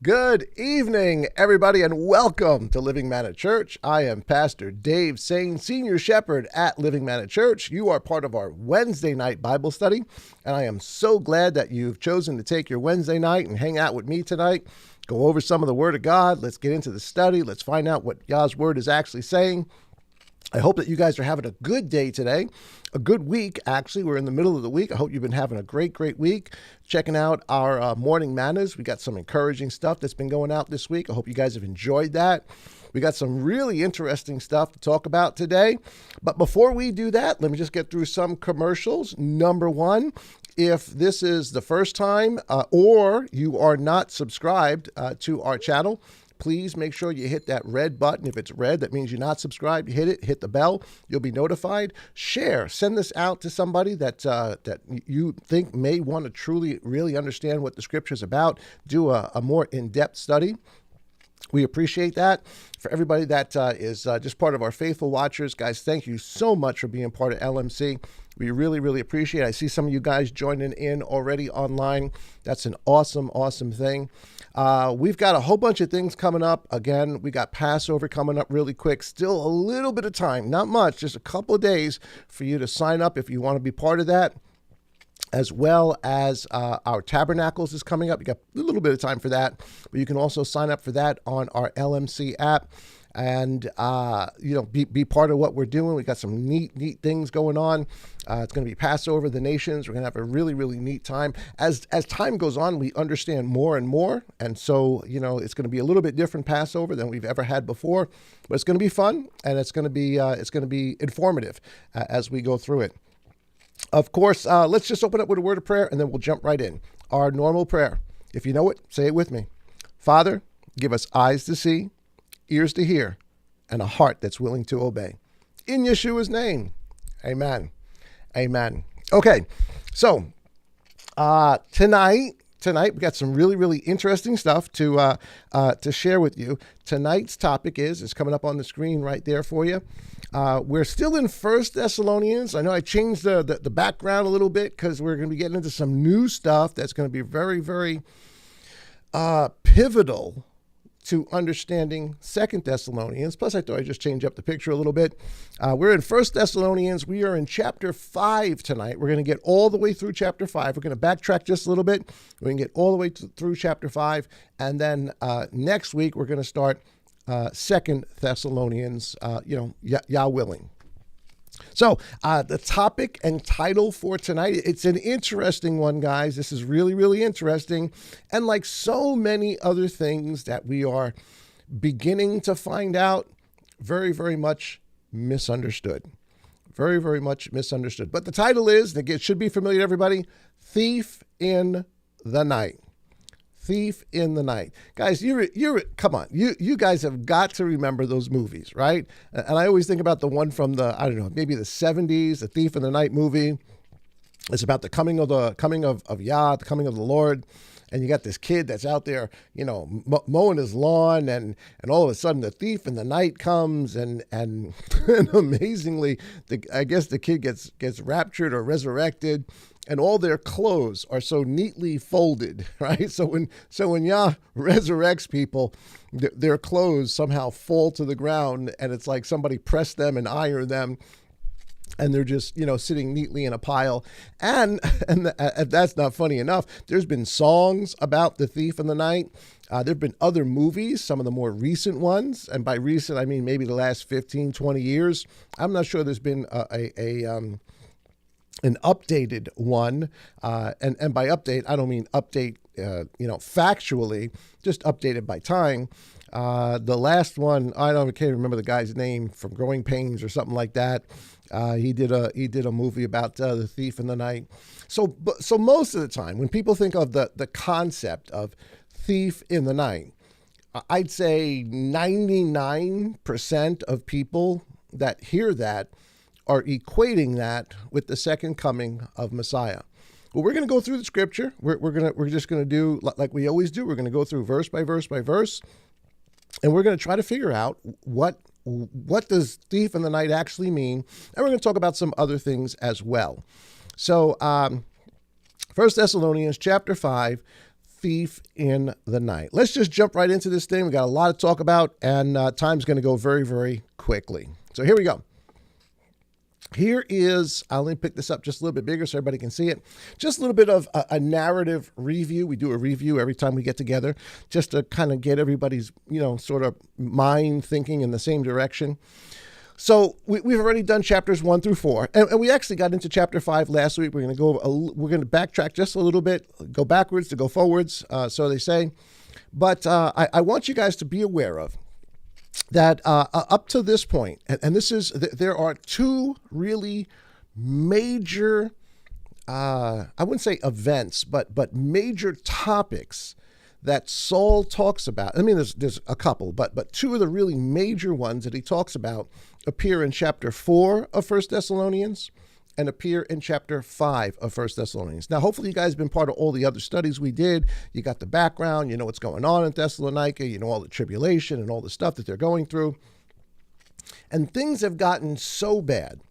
Good evening, everybody, and welcome to Living Manna Church. I am Pastor Dave Sane, Senior Shepherd at Living Manna Church. You are part of our Wednesday night Bible study, and I am so glad that you've chosen to take your Wednesday night and hang out with me tonight. Go over some of the Word of God. Let's get into the study. Let's find out what God's Word is actually saying. I hope that you guys are having a good day today, a good week, actually. We're in the middle of the week. I hope you've been having a great week, checking out our morning mannas. We got some encouraging stuff that's been going out this week. I hope you guys have enjoyed that. We got some really interesting stuff to talk about today. But before we do that, let me just get through some commercials. Number one, if this is the first time or you are not subscribed to our channel, please make sure you hit that red button. If it's red, that means you're not subscribed. You hit it, hit the bell. You'll be notified. Share. Send this out to somebody that you think may want to truly, really understand what the scripture is about. Do a more in-depth study. We appreciate that. For everybody that is just part of our faithful watchers, guys, thank you so much for being part of LMC. We really appreciate it. I see some of you guys joining in already online. That's an awesome thing. We've got a whole bunch of things coming up. Again, we got Passover coming up really quick. Still a little bit of time, not much, just a couple of days for you to sign up if you want to be part of that. As well as our Tabernacles is coming up. You got a little bit of time for that, but you can also sign up for that on our LMC app and, be part of what we're doing. We got some neat things going on. It's going to be Passover of the Nations. We're going to have a really neat time. As time goes on, we understand more and more. And so, it's going to be a little bit different Passover than we've ever had before, but it's going to be fun and it's going to be informative as we go through it. Of course, let's just open up with a word of prayer and then we'll jump right in. Our normal prayer. If you know it, say it with me. Father, give us eyes to see, ears to hear, and a heart that's willing to obey. In Yeshua's name, amen. Amen. Okay, so tonight we got some really interesting stuff to share with you. Tonight's topic is coming up on the screen right there for you. We're still in 1 Thessalonians. I know I changed the background a little bit because we're going to be getting into some new stuff that's going to be very pivotal to understanding 2 Thessalonians. Plus, I thought I'd just change up the picture a little bit. We're in 1 Thessalonians. We are in chapter 5 tonight. We're going to get all the way through chapter 5. We're going to backtrack just a little bit. We can get all the way through chapter 5. And then next week, we're going to start 2 Thessalonians, Yah willing. So the topic and title for tonight, it's an interesting one, guys. This is really interesting. And like so many other things that we are beginning to find out, very much misunderstood. Very much misunderstood. But the title is, it should be familiar to everybody, Thief in the Night. Thief in the Night. Guys, come on. You guys have got to remember those movies, right? And I always think about the one from maybe the 70s, the Thief in the Night movie. It's about the coming of Yah, the coming of the Lord. And you got this kid that's out there, mowing his lawn, and all of a sudden the thief in the night comes, and amazingly, I guess the kid gets raptured or resurrected, and all their clothes are so neatly folded, right? So when Yah resurrects people, their clothes somehow fall to the ground, and it's like somebody pressed them and ironed them. And they're just, sitting neatly in a pile. And that's not funny enough. There's been songs about the thief in the night. There have been other movies, some of the more recent ones. And by recent, I mean maybe the last 15, 20 years. I'm not sure there's been an updated one. And by update, I don't mean update, factually, just updated by time. The last one, I can't remember the guy's name, from Growing Pains or something like that. He did a movie about the thief in the night. So most of the time, when people think of the concept of thief in the night, I'd say 99% of people that hear that are equating that with the second coming of Messiah. Well, we're going to go through the scripture. We're just going to do like we always do. We're going to go through verse by verse by verse, and we're going to try to figure out what does thief in the night actually mean, and we're going to talk about some other things as well. So, 1 Thessalonians chapter 5, thief in the night. Let's just jump right into this thing. We got a lot to talk about, and time's going to go very, very quickly. So here we go. Here is, I'll let me pick this up just a little bit bigger so everybody can see it. Just a little bit of a narrative review. We do a review every time we get together just to kind of get everybody's, sort of mind thinking in the same direction. So we've already done chapters 1 through 4, and we actually got into chapter 5 last week. We're going to backtrack just a little bit, go backwards to go forwards, so they say. But I want you guys to be aware of that up to this point, and there are two really major, I wouldn't say events, but major topics that Saul talks about. I mean, there's a couple, but two of the really major ones that he talks about appear in chapter 4 of 1 Thessalonians and appear in chapter 5 of 1 Thessalonians. Now, hopefully you guys have been part of all the other studies we did. You got the background, you know what's going on in Thessalonica, you know all the tribulation and all the stuff that they're going through. And things have gotten so bad,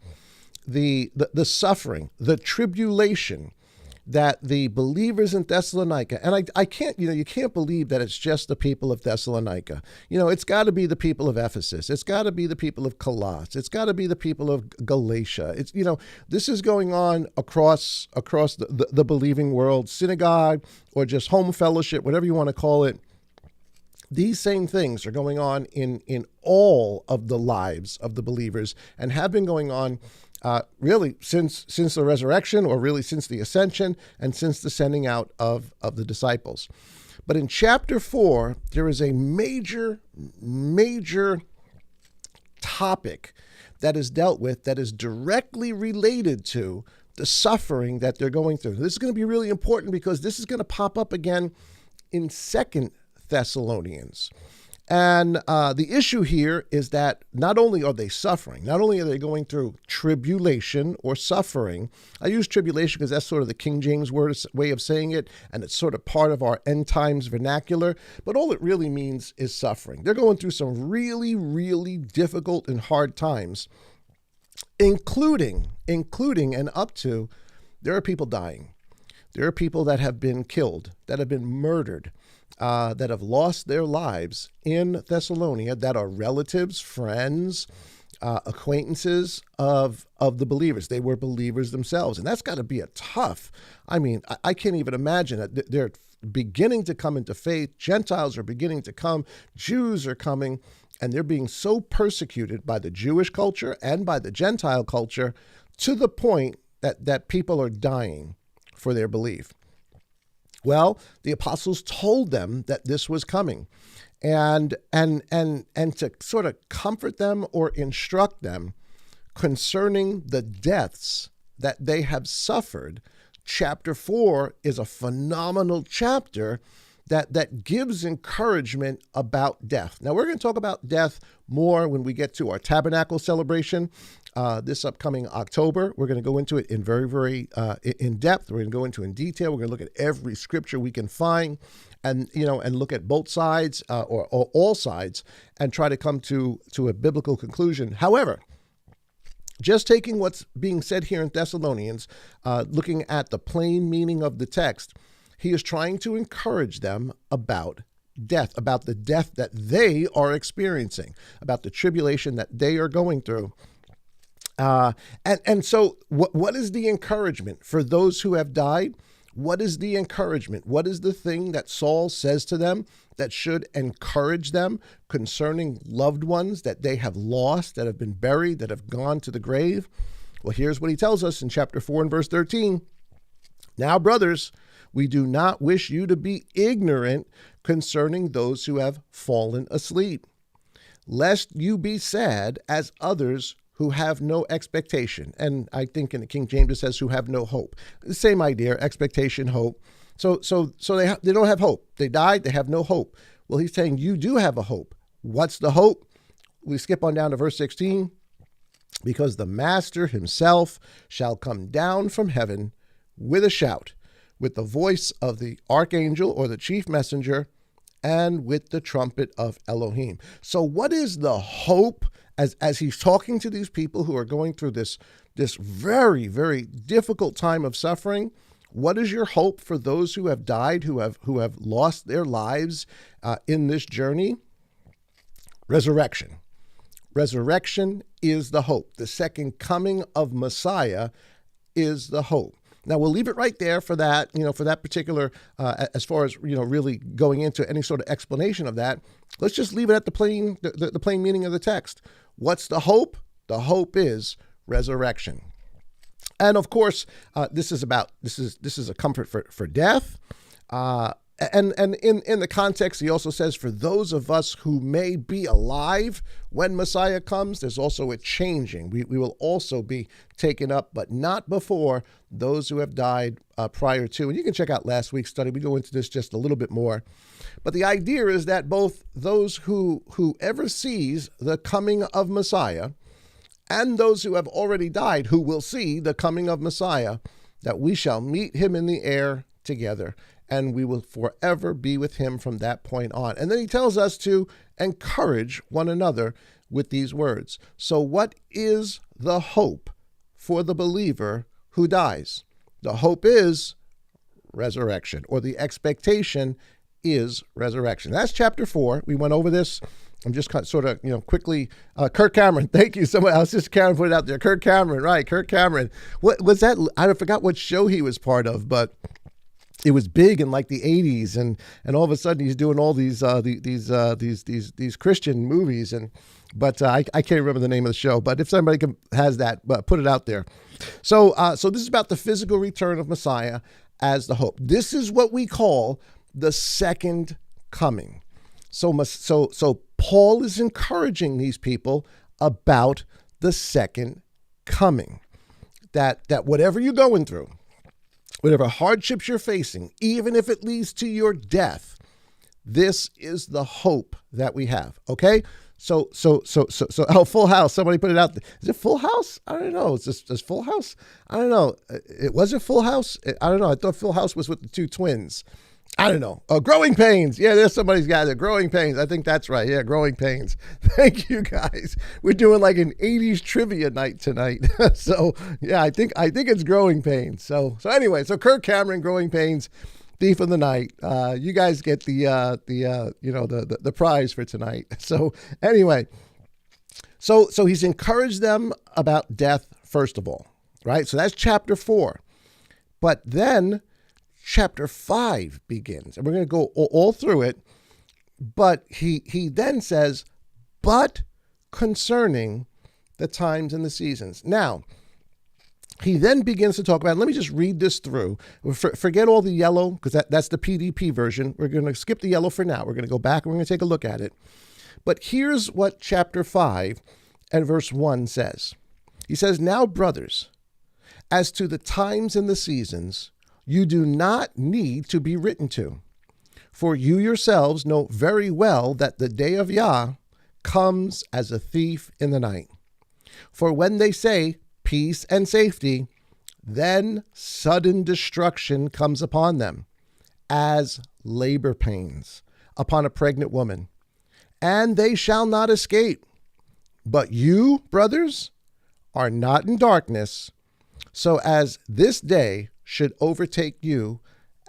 the suffering, the tribulation that the believers in Thessalonica, and I can't, you can't believe that it's just the people of Thessalonica. It's got to be the people of Ephesus. It's got to be the people of Colossus. It's got to be the people of Galatia. It's, this is going on across the believing world, synagogue or just home fellowship, whatever you want to call it. These same things are going on in all of the lives of the believers and have been going on really since the resurrection, or really since the ascension and since the sending out of the disciples. But in chapter 4, there is a major topic that is dealt with that is directly related to the suffering that they're going through. This is going to be really important because this is going to pop up again in 2 Thessalonians. And the issue here is that not only are they suffering, not only are they going through tribulation or suffering. I use tribulation because that's sort of the King James way of saying it, and it's sort of part of our end times vernacular. But all it really means is suffering. They're going through some really, really difficult and hard times, including and up to, there are people dying. There are people that have been killed, that have been murdered, that have lost their lives in Thessalonica, that are relatives, friends, acquaintances of the believers. They were believers themselves. And that's got to be a tough, I can't even imagine that they're beginning to come into faith. Gentiles are beginning to come. Jews are coming, and they're being so persecuted by the Jewish culture and by the Gentile culture to the point that people are dying for their belief. Well, the apostles told them that this was coming, and to sort of comfort them or instruct them concerning the deaths that they have suffered. Chapter 4 is a phenomenal chapter that gives encouragement about death. Now, we're going to talk about death more when we get to our tabernacle celebration this upcoming October. We're going to go into it in very, very in depth. We're going to go into it in detail. We're going to look at every scripture we can find and look at both sides or all sides and try to come to a biblical conclusion. However, just taking what's being said here in Thessalonians, looking at the plain meaning of the text, he is trying to encourage them about death, about the death that they are experiencing, about the tribulation that they are going through. And so what is the encouragement for those who have died? What is the encouragement? What is the thing that Saul says to them that should encourage them concerning loved ones that they have lost, that have been buried, that have gone to the grave? Well, here's what he tells us in chapter 4 and verse 13. Now, brothers, we do not wish you to be ignorant concerning those who have fallen asleep, lest you be sad as others who have no expectation. And I think in the King James it says who have no hope. The same idea, expectation, hope. So they don't have hope. They died, they have no hope. Well, he's saying you do have a hope. What's the hope? We skip on down to verse 16. Because the Master himself shall come down from heaven with a shout, with the voice of the archangel or the chief messenger, and with the trumpet of Elohim. So what is the hope as he's talking to these people who are going through this very, very difficult time of suffering? What is your hope for those who have died, who have lost their lives in this journey? Resurrection. Resurrection is the hope. The second coming of Messiah is the hope. Now, we'll leave it right there for that, for that particular, as far as, really going into any sort of explanation of that. Let's just leave it at the plain meaning of the text. What's the hope? The hope is resurrection. And of course, this is a comfort for death. And in the context, he also says, for those of us who may be alive when Messiah comes, there's also a changing. We will also be taken up, but not before those who have died prior to. And you can check out last week's study. We go into this just a little bit more. But the idea is that both those whoever sees the coming of Messiah and those who have already died who will see the coming of Messiah, that we shall meet him in the air together, and we will forever be with him from that point on. And then he tells us to encourage one another with these words. So what is the hope for the believer who dies? The hope is resurrection, or the expectation is resurrection. That's chapter 4. We went over this. I'm just sort of, quickly. Kirk Cameron, thank you so much. I was just Karen put it out there. Kirk Cameron, right? Kirk Cameron. What was that? I forgot what show he was part of, but it was big in like the 80s, and all of a sudden he's doing all these Christian movies, but I can't remember the name of the show. But if somebody has that, put it out there. So this is about the physical return of Messiah as the hope. This is what we call the second coming. So Paul is encouraging these people about the second coming. That whatever you're going through, whatever hardships you're facing, even if it leads to your death, this is the hope that we have. Okay? So, Full House, somebody put it out there. Is it Full House? I don't know. Is Full House? I don't know. Was it Full House? I don't know. I thought Full House was with the two twins. I don't know. Growing Pains. Yeah, there's somebody's got it. Growing Pains. I think that's right. Yeah, Growing Pains. Thank you, guys. We're doing like an 80s trivia night tonight. So, yeah, I think it's Growing Pains. So anyway, so Kirk Cameron, Growing Pains, Thief of the Night. You guys get the prize for tonight. So anyway, so he's encouraged them about death first of all, right? So that's chapter 4. But then chapter 5 begins, and we're going to go all through it. But he then says, but concerning the times and the seasons. Now, he then begins to talk about, let me just read this through. Forget all the yellow, because that's the PDP version. We're going to skip the yellow for now. We're going to go back and we're going to take a look at it. But here's what chapter 5 and verse 1 says. He says, now, brothers, as to the times and the seasons, you do not need to be written to, for you yourselves know very well that the day of Yah comes as a thief in the night. For when they say peace and safety, then sudden destruction comes upon them, as labor pains upon a pregnant woman, and they shall not escape. But you, brothers, are not in darkness, so as this day should overtake you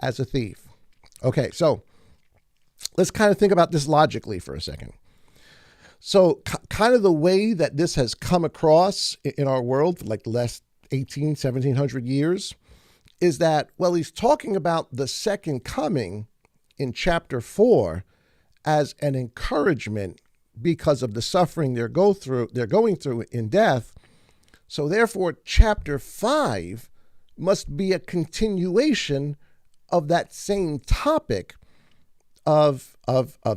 as a thief. Okay, so let's kind of think about this logically for a second. So kind of the way that this has come across in our world for like the last 1700 years is that, well, he's talking about the second coming in chapter 4 as an encouragement because of the suffering they're going through in death. So therefore, chapter 5 must be a continuation of that same topic of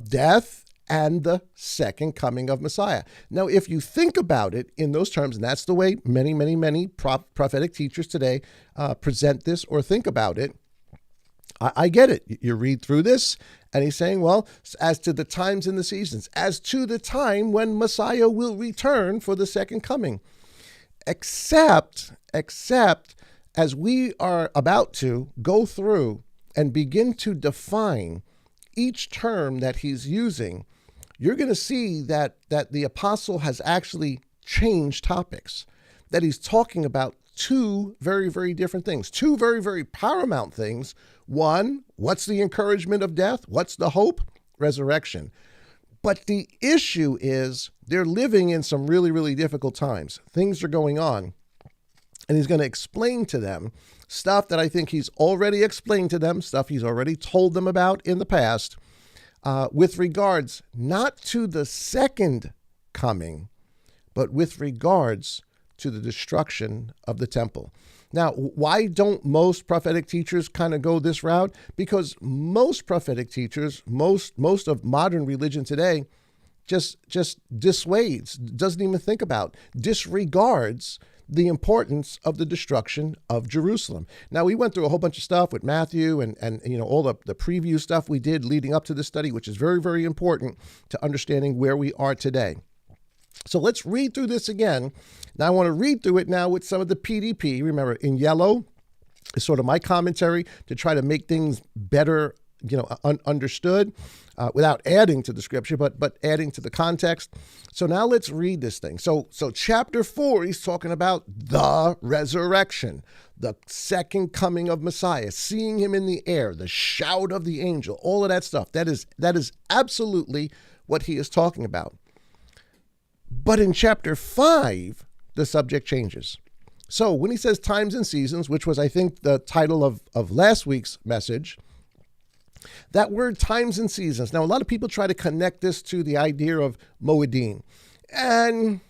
death and the second coming of Messiah. Now, if you think about it in those terms, and that's the way many prophetic teachers today present this or think about it, I get it. You read through this, and he's saying, well, as to the times and the seasons, as to the time when Messiah will return for the second coming, except as we are about to go through and begin to define each term that he's using, you're going to see that the apostle has actually changed topics, that he's talking about two very, very different things, two very, very paramount things. One, what's the encouragement of death? What's the hope? Resurrection. But the issue is they're living in some really, really difficult times. Things are going on. And he's going to explain to them stuff that I think he's already explained to them, stuff he's already told them about in the past, with regards not to the second coming, but with regards to the destruction of the temple. Now, why don't most prophetic teachers kind of go this route? Because most prophetic teachers, most of modern religion today, just dissuades, doesn't even think about, disregards the importance of the destruction of Jerusalem. Now, we went through a whole bunch of stuff with Matthew and all the preview stuff we did leading up to this study, which is very, very important to understanding where we are today. So let's read through this again. Now, I want to read through it now with some of the PDP. Remember, in yellow is sort of my commentary to try to make things better, understood without adding to the scripture, but adding to the context. So now let's read this thing. So chapter 4, he's talking about the resurrection, the second coming of Messiah, seeing him in the air, the shout of the angel, all of that stuff. That is absolutely what he is talking about. But in chapter 5, the subject changes. So when he says times and seasons, which was, I think, the title of last week's message, that word times and seasons. Now, a lot of people try to connect this to the idea of Moedim. And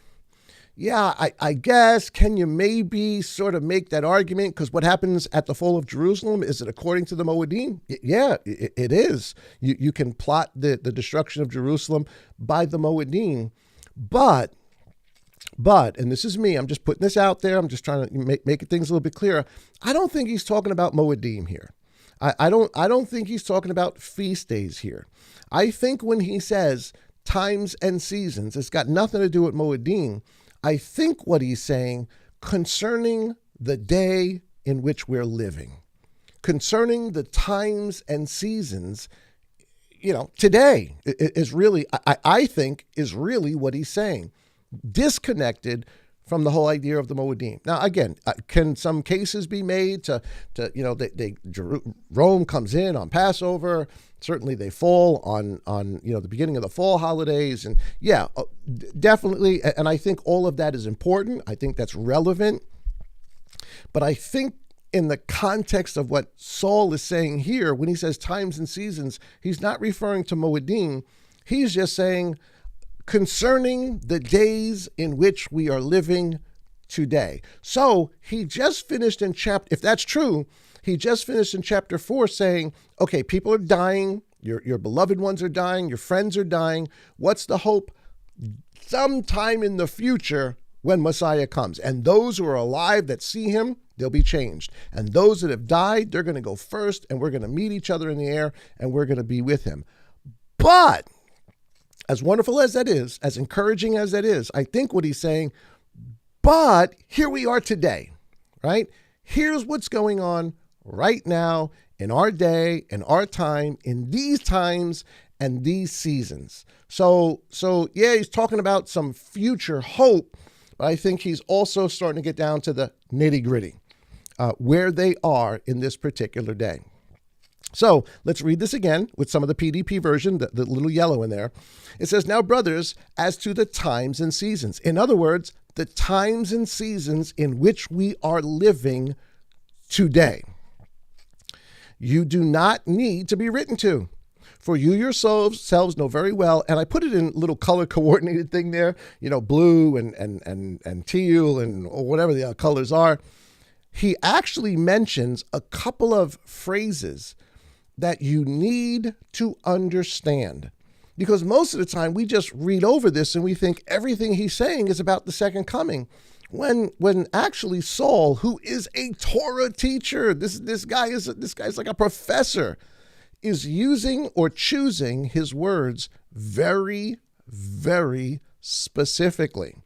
yeah, I guess, can you maybe sort of make that argument? Because what happens at the fall of Jerusalem, is it according to the Moedim? Yeah, it is. You can plot the destruction of Jerusalem by the Moedim. But, and this is me, I'm just putting this out there, I'm just trying to make things a little bit clearer. I don't think he's talking about Moedim here. I don't think he's talking about feast days here. I think when he says times and seasons, it's got nothing to do with Moedim. I think what he's saying concerning the day in which we're living, concerning the times and seasons, today is really, I think, is really what he's saying, disconnected from the whole idea of the Moedim. Now, again, can some cases be made to Rome comes in on Passover. Certainly they fall on the beginning of the fall holidays. And yeah, definitely. And I think all of that is important. I think that's relevant. But I think in the context of what Saul is saying here, when he says times and seasons, he's not referring to Moedim. He's just saying concerning the days in which we are living today. So he just finished in if that's true, he just finished in chapter 4 saying, okay, people are dying, your beloved ones are dying, your friends are dying. What's the hope? Sometime in the future when Messiah comes. And those who are alive that see him, they'll be changed. And those that have died, they're going to go first, and we're going to meet each other in the air, and we're going to be with him. But as wonderful as that is, as encouraging as that is, I think what he's saying, but here we are today, right? Here's what's going on right now in our day, in our time, in these times and these seasons. So yeah, he's talking about some future hope, but I think he's also starting to get down to the nitty-gritty, where they are in this particular day. So let's read this again with some of the PDP version, the little yellow in there. It says, now, brothers, as to the times and seasons. In other words, the times and seasons in which we are living today. You do not need to be written to, for you yourselves know very well, and I put it in a little color coordinated thing there, blue and teal and whatever the colors are. He actually mentions a couple of phrases that you need to understand, because most of the time we just read over this and we think everything he's saying is about the second coming, when actually Saul, who is a Torah teacher, this guy's like a professor, is using or choosing his words very, very specifically.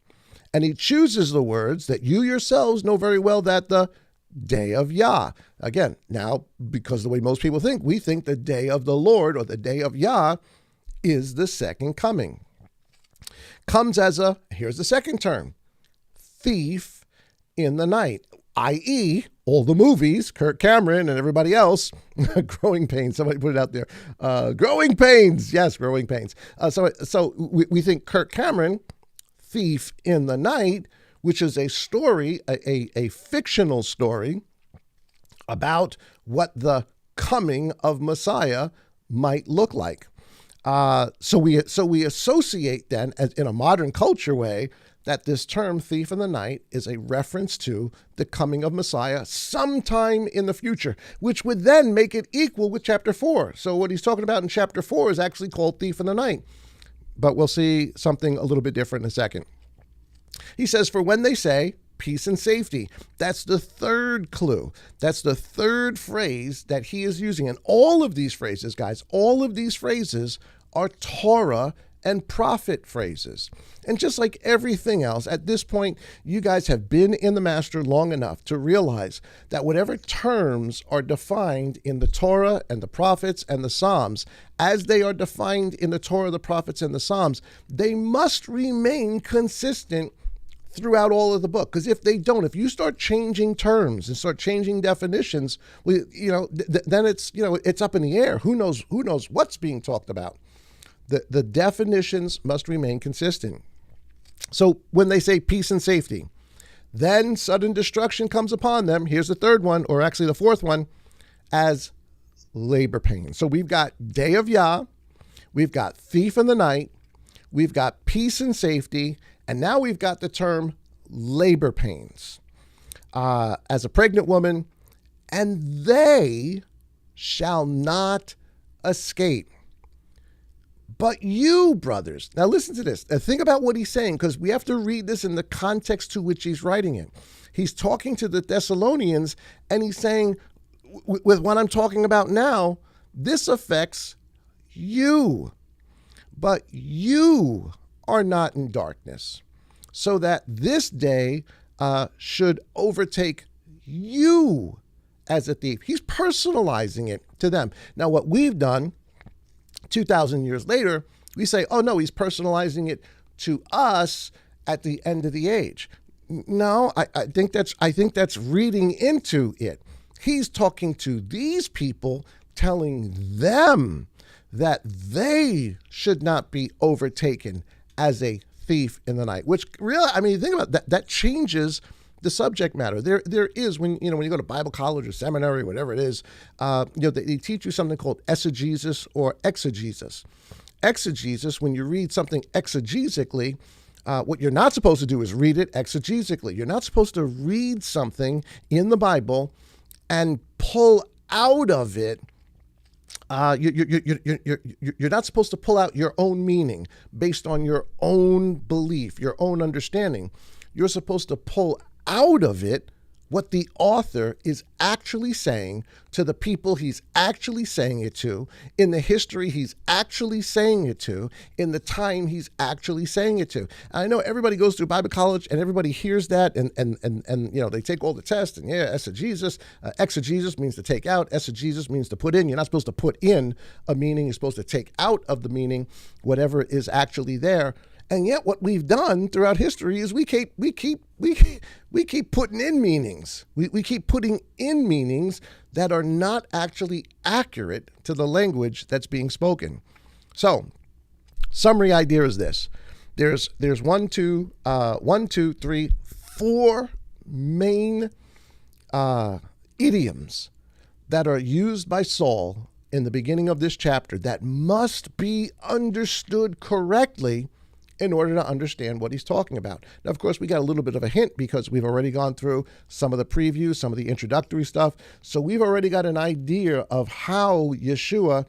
And he chooses the words that you yourselves know very well, that the day of Yah. Again, now, because the way most people think, we think the day of the Lord or the day of Yah is the second coming. Comes as here's the second term, thief in the night. i.e., all the movies, Kirk Cameron and everybody else, Growing Pains, somebody put it out there. Growing Pains, yes, Growing Pains. So we think Kirk Cameron, Thief in the Night, which is a story, a fictional story about what the coming of Messiah might look like. So we associate then, as in a modern culture way, that this term thief in the night is a reference to the coming of Messiah sometime in the future, which would then make it equal with chapter 4. So what he's talking about in chapter 4 is actually called thief in the night. But we'll see something a little bit different in a second. He says, for when they say peace and safety, that's the third clue. That's the third phrase that he is using. And all of these phrases, guys, all of these phrases are Torah and prophet phrases. And just like everything else, at this point, you guys have been in the Master long enough to realize that whatever terms are defined in the Torah and the prophets and the Psalms, as they are defined in the Torah, the prophets, and the Psalms, they must remain consistent throughout all of the book. Because if they don't, if you start changing terms and start changing definitions, then it's up in the air. Who knows what's being talked about? The definitions must remain consistent. So when they say peace and safety, then sudden destruction comes upon them. Here's the third one, or actually the fourth one, as labor pain. So we've got day of Yah, we've got thief in the night, we've got peace and safety, and now we've got the term labor pains. As a pregnant woman, and they shall not escape. But you, brothers, now listen to this. Now think about what he's saying, because we have to read this in the context to which he's writing it. He's talking to the Thessalonians, and he's saying, with what I'm talking about now, this affects you. But you are not in darkness, so that this day should overtake you as a thief. He's personalizing it to them. Now, what we've done 2,000 years later, we say, oh no, he's personalizing it to us at the end of the age. No, I think that's reading into it. He's talking to these people, telling them that they should not be overtaken as a thief in the night, which really, I mean, think about that changes the subject matter. There is, when you go to Bible college or seminary, whatever it is, they teach you something called eisegesis or exegesis. Exegesis, when you read something exegesically, what you're not supposed to do is read it exegesically. You're not supposed to read something in the Bible and pull out of it. You're not supposed to pull out your own meaning based on your own belief, your own understanding. You're supposed to pull out of it what the author is actually saying to the people he's actually saying it to, in the history he's actually saying it to, in the time he's actually saying it to. And I know everybody goes through Bible college and everybody hears that and they take all the tests and exegesis. Exegesis means to take out. Eisegesis means to put in. You're not supposed to put in a meaning. You're supposed to take out of the meaning whatever is actually there. And yet what we've done throughout history is we keep putting in meanings. We keep putting in meanings that are not actually accurate to the language that's being spoken. So, summary idea is this. There's 4 main idioms that are used by Saul in the beginning of this chapter that must be understood correctly in order to understand what he's talking about. Now, of course, we got a little bit of a hint because we've already gone through some of the previews, some of the introductory stuff. So we've already got an idea of how Yeshua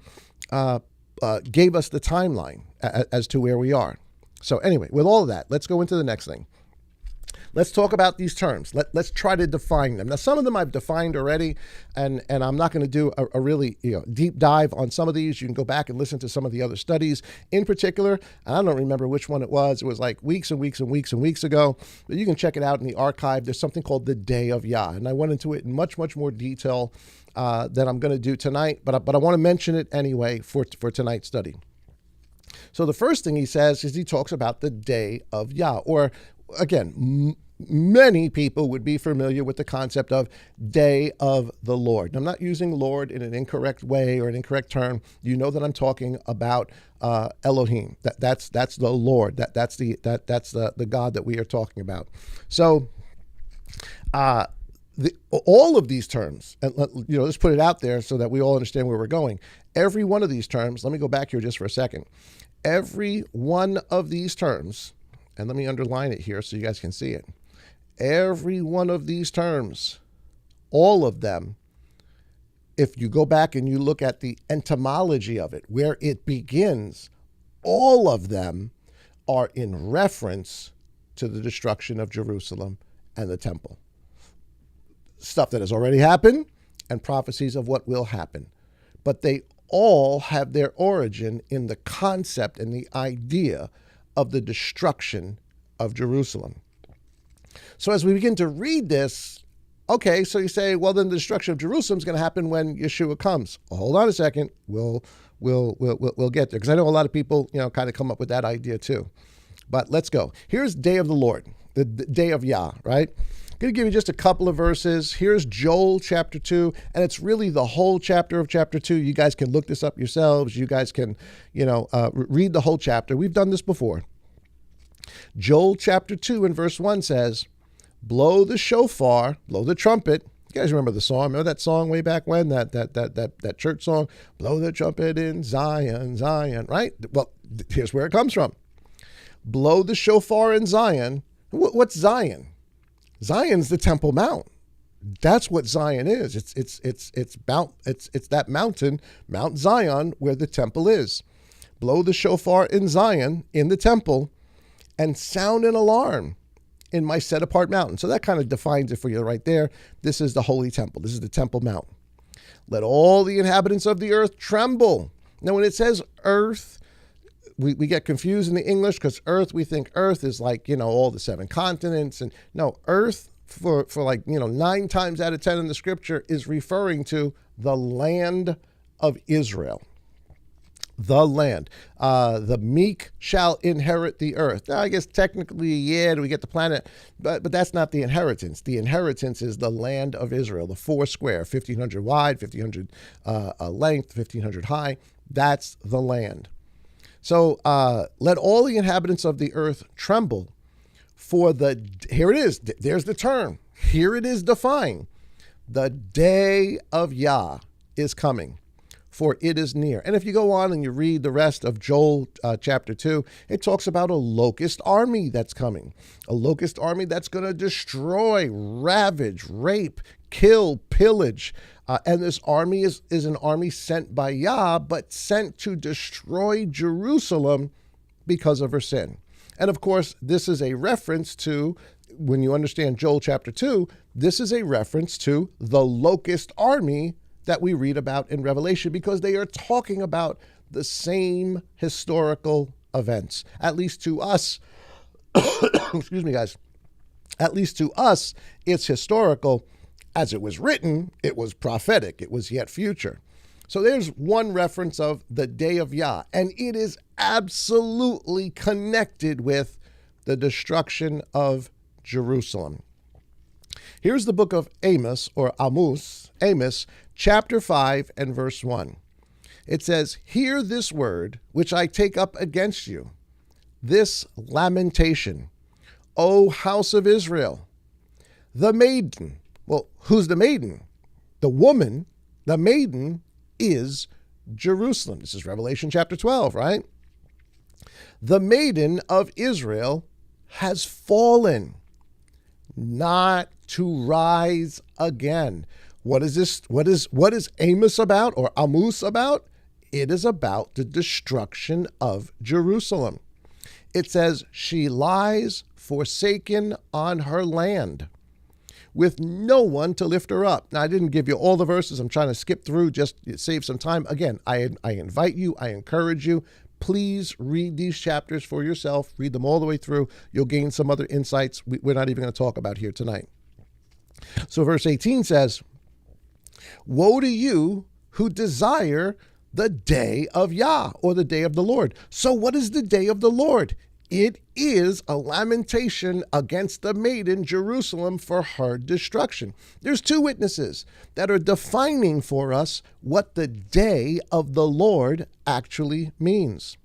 gave us the timeline as to where we are. So anyway, with all of that, let's go into the next thing. Let's talk about these terms. Let's try to define them. Now, some of them I've defined already, and I'm not going to do a really deep dive on some of these. You can go back and listen to some of the other studies. In particular, I don't remember which one it was. It was like weeks and weeks and weeks and weeks ago. But you can check it out in the archive. There's something called the Day of Yah, and I went into it in much, much more detail than I'm going to do tonight. But I want to mention it anyway for tonight's study. So the first thing he says is he talks about the Day of Yah, or again, many people would be familiar with the concept of Day of the Lord. I'm not using Lord in an incorrect way or an incorrect term. You know that I'm talking about Elohim. That's the Lord. That's the God that we are talking about. So all of these terms, and let's put it out there so that we all understand where we're going. Every one of these terms, let me go back here just for a second. Every one of these terms, and let me underline it here so you guys can see it. Every one of these terms, all of them, if you go back and you look at the etymology of it, where it begins, all of them are in reference to the destruction of Jerusalem and the temple. Stuff that has already happened and prophecies of what will happen. But they all have their origin in the concept and the idea of the destruction of Jerusalem. So as we begin to read this, okay, so you say, well, then the destruction of Jerusalem is going to happen when Yeshua comes. Well, hold on a second. We'll get there, because I know a lot of people, kind of come up with that idea too. But let's go. Here's Day of the Lord, the Day of Yah, right? I'm going to give you just a couple of verses. Here's Joel chapter 2, and it's really the whole chapter of chapter 2. You guys can look this up yourselves. You guys can, read the whole chapter. We've done this before. Joel chapter 2 and verse 1 says, blow the shofar, blow the trumpet. You guys remember the song? Remember that song way back when? That church song? Blow the trumpet in Zion, Zion, right? Well, here's where it comes from. Blow the shofar in Zion. What's Zion? Zion's the Temple Mount. That's what Zion is. It's that mountain, Mount Zion, where the temple is. Blow the shofar in Zion, in the temple, and sound an alarm in my set apart mountain. So that kind of defines it for you right there. This is the holy temple. This is the Temple Mount. Let all the inhabitants of the earth tremble. Now, when it says earth, we get confused in the English, because earth, we think earth is like, all the 7 continents. And no, earth for 9 times out of 10 in the scripture is referring to the land of Israel. The land. The meek shall inherit the earth. Now, I guess technically, we get the planet, but that's not the inheritance. The inheritance is the land of Israel, the 4 square, 1,500 wide, 1,500 length, 1,500 high. That's the land. So let all the inhabitants of the earth tremble, for here it is, there's the term. Here it is defined. The day of Yah is coming, for it is near. And if you go on and you read the rest of Joel chapter 2, it talks about a locust army that's coming. A locust army that's going to destroy, ravage, rape, kill, pillage. And this army is an army sent by Yah, but sent to destroy Jerusalem because of her sin. And of course, this is a reference to, when you understand Joel chapter 2, this is a reference to the locust army that we read about in Revelation, because they are talking about the same historical events. At least to us, excuse me, guys, at least to us, it's historical. As it was written, it was prophetic. It was yet future. So there's one reference of the Day of Yah, and it is absolutely connected with the destruction of Jerusalem. Here's the book of Amos, or Amos, chapter 5 and verse 1. It says, hear this word which I take up against you, this lamentation, O house of Israel. The maiden. Well, who's the maiden? The woman, the maiden, is Jerusalem. This is Revelation chapter 12, right? The maiden of Israel has fallen, not to rise again. What is this? What is Amos about, or Amos about? It is about the destruction of Jerusalem. It says, she lies forsaken on her land, with no one to lift her up. Now, I didn't give you all the verses. I'm trying to skip through, just save some time. Again, I invite you, I encourage you, please read these chapters for yourself. Read them all the way through. You'll gain some other insights we're not even going to talk about here tonight. So verse 18 says, woe to you who desire the day of Yah, or the day of the Lord. So what is the day of the Lord? It is a lamentation against the maiden Jerusalem for her destruction. There's two witnesses that are defining for us what the day of the Lord actually means.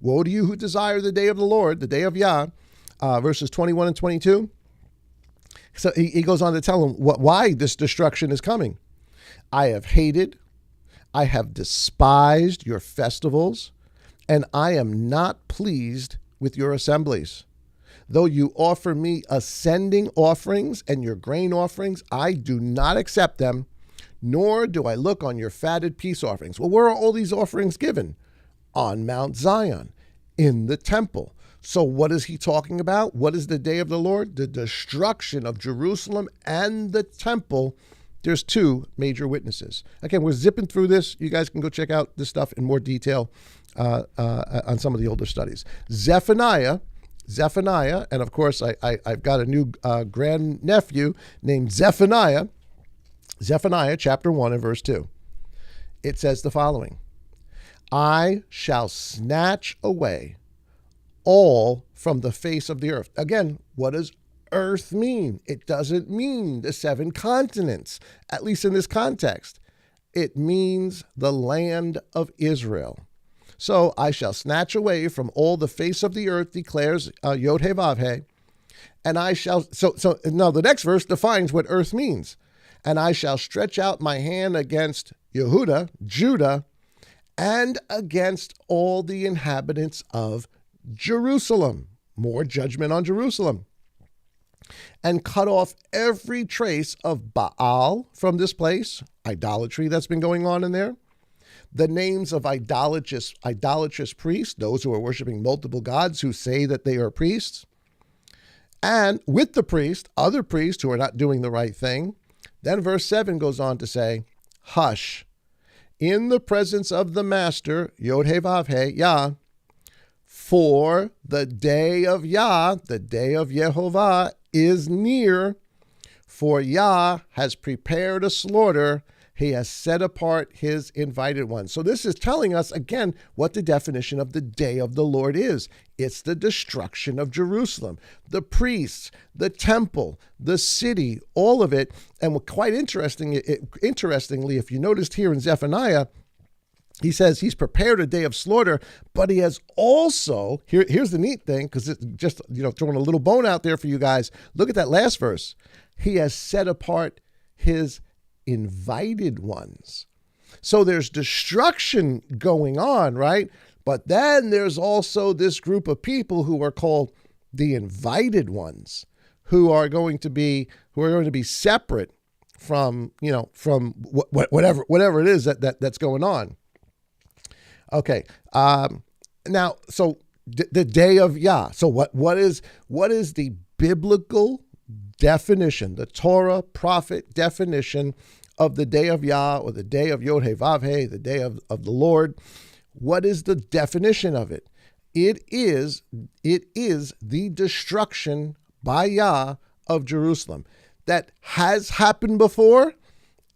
Woe to you who desire the day of the Lord, the day of Yah, verses 21 and 22. So he goes on to tell them why this destruction is coming. I have hated, I have despised your festivals, and I am not pleased with your assemblies. Though you offer me ascending offerings and your grain offerings, I do not accept them, nor do I look on your fatted peace offerings. Well, where are all these offerings given? On Mount Zion, in the temple. So what is he talking about? What is the day of the Lord? The destruction of Jerusalem and the temple. There's two major witnesses. Again, we're zipping through this. You guys can go check out this stuff in more detail on some of the older studies. Zephaniah, and of course I've got a new grandnephew named Zephaniah. Zephaniah chapter 1 and verse 2. It says the following: I shall snatch away all from the face of the earth. Again, what does earth mean? It doesn't mean the 7 continents, at least in this context. It means the land of Israel. So I shall snatch away from all the face of the earth, declares Yod-Heh-Vav-Heh, and I shall, so now the next verse defines what earth means. And I shall stretch out my hand against Yehuda, Judah, and against all the inhabitants of Jerusalem. More judgment on Jerusalem. And cut off every trace of Baal from this place, idolatry that's been going on in there. The names of idolatrous priests, those who are worshiping multiple gods who say that they are priests. And with the priest, other priests who are not doing the right thing. Then verse 7 goes on to say, hush, in the presence of the master, Yod-Heh-Vav-Heh, Yah, for the day of Yah, the day of Yehovah, is near, for Yah has prepared a slaughter. He has set apart his invited ones. So this is telling us, again, what the definition of the day of the Lord is. It's the destruction of Jerusalem, the priests, the temple, the city, all of it. And quite interestingly, if you noticed here in Zephaniah, he says he's prepared a day of slaughter, but he has also, here's the neat thing, because it's just, throwing a little bone out there for you guys. Look at that last verse. He has set apart his invited ones. So there's destruction going on, right? But then there's also this group of people who are called the invited ones, who are going to be separate from whatever it is that's going on. Okay. Now, so the day of Yah. So what is the biblical definition, the Torah prophet definition of the day of Yah, or the day of Yod-Heh-Vav-Heh, the day of the Lord? What is the definition of it? It is the destruction by Yah of Jerusalem that has happened before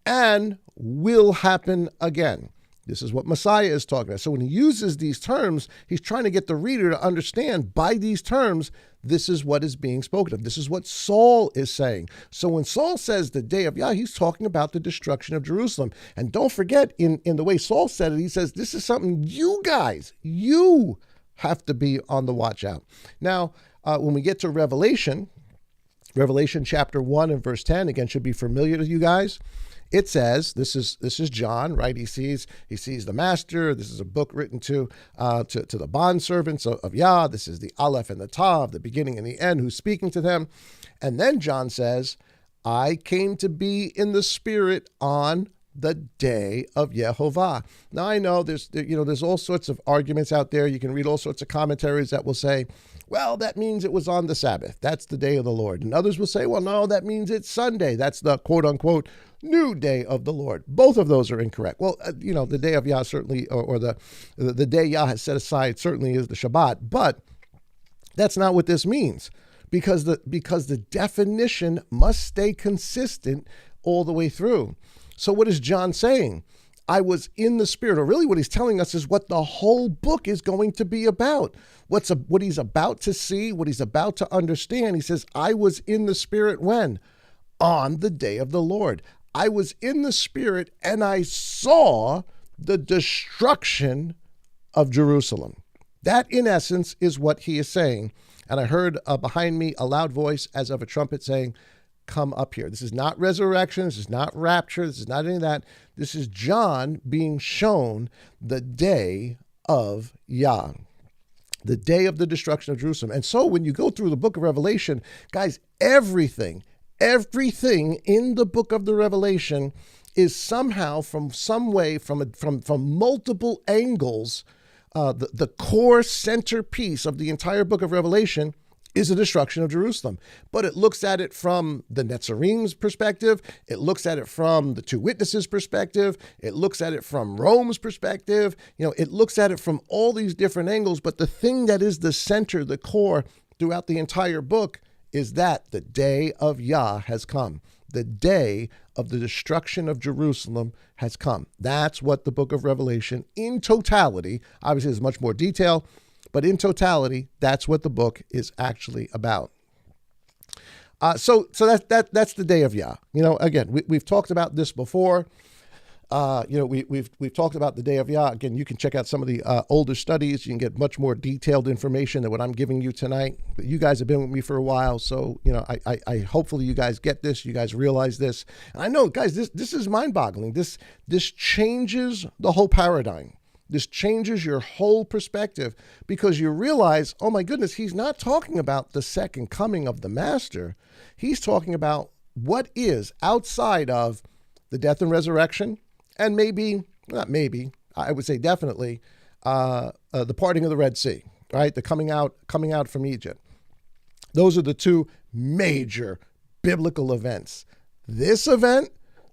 and will happen again. This is what Messiah is talking about. So when he uses these terms, he's trying to get the reader to understand by these terms, this is what is being spoken of. This is what Saul is saying. So when Saul says the day of Yah, he's talking about the destruction of Jerusalem. And don't forget, in the way Saul said it, he says, this is something you have to be on the watch out. Now, when we get to Revelation chapter 1 and verse 10, again, should be familiar to you guys. It says, this is John, right? He sees the master. This is a book written to the bondservants of Yah. This is the Aleph and the Tav, the beginning and the end, who's speaking to them. And then John says, I came to be in the spirit on the day of Yehovah. Now I know there's all sorts of arguments out there. You can read all sorts of commentaries that will say, well, that means it was on the Sabbath. That's the day of the Lord. And others will say, well, no, that means it's Sunday. That's the quote unquote new day of the Lord. Both of those are incorrect. Well, the day of Yah certainly, or the day Yah has set aside certainly is the Shabbat, but that's not what this means, because the definition must stay consistent all the way through. So what is John saying? I was in the Spirit. Or really what he's telling us is what the whole book is going to be about. What he's about to see, what he's about to understand. He says, I was in the Spirit when? On the day of the Lord. I was in the Spirit and I saw the destruction of Jerusalem. That, in essence, is what he is saying. And I heard behind me a loud voice as of a trumpet saying, come up here. This is not resurrection. This is not rapture. This is not any of that. This is John being shown the day of Yah, the day of the destruction of Jerusalem. And so when you go through the book of Revelation, guys, everything in the book of the Revelation is somehow, from some way, from multiple angles, the core centerpiece of the entire book of Revelation is the destruction of Jerusalem. But it looks at it from the Netzarim's perspective. It looks at it from the two witnesses' perspective. It looks at it from Rome's perspective. It looks at it from all these different angles. But the thing that is the center, the core throughout the entire book is that the day of Yah has come. The day of the destruction of Jerusalem has come. That's what the book of Revelation in totality, obviously there's much more detail, but in totality, that's what the book is actually about. So that's the day of Yah. Again, we've talked about this before. We've talked about the day of Yah. Again, you can check out some of the older studies. You can get much more detailed information than what I'm giving you tonight. But you guys have been with me for a while, so I hopefully you guys get this. You guys realize this. And I know, guys, this is mind-boggling. This changes the whole paradigm. This changes your whole perspective because you realize, oh my goodness, he's not talking about the second coming of the Master. He's talking about what is outside of the death and resurrection. And I would say definitely, the parting of the Red Sea, right? The coming out from Egypt. Those are the two major biblical events. This event,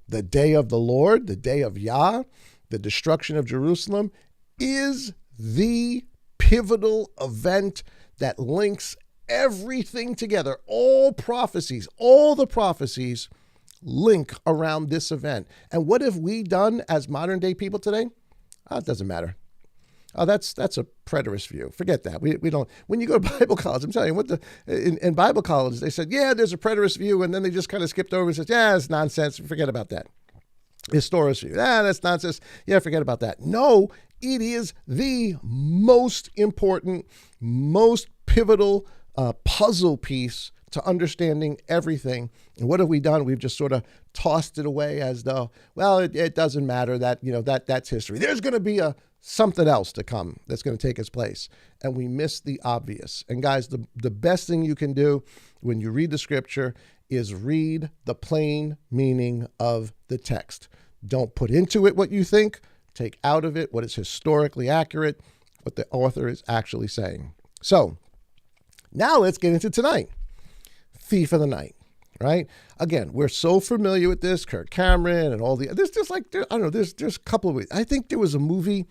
the day of the Lord, the day of Yah, the destruction of Jerusalem, is the pivotal event that links everything together. All the prophecies link around this event. And what have we done as modern day people today? It doesn't matter. That's a preterist view. Forget that. We don't. When you go to Bible college, I'm telling you, in Bible college, they said, yeah, there's a preterist view, and then they just kind of skipped over and said, yeah, it's nonsense. Forget about that. Historist view. That's nonsense. Yeah, forget about that. No, it is the most important, most pivotal puzzle piece to understanding everything. And what have we done? We've just sort of tossed it away as though, well, it doesn't matter, that that's history. There's going to be something else to come that's going to take its place. And we miss the obvious. And guys, the best thing you can do when you read the scripture is read the plain meaning of the text. Don't put into it what you think. Take out of it what is historically accurate, what the author is actually saying. So now let's get into tonight. Thief of the Night, right? Again, we're so familiar with this, Kirk Cameron and all there's just like, I don't know, there's a couple of ways. I think there was a movie,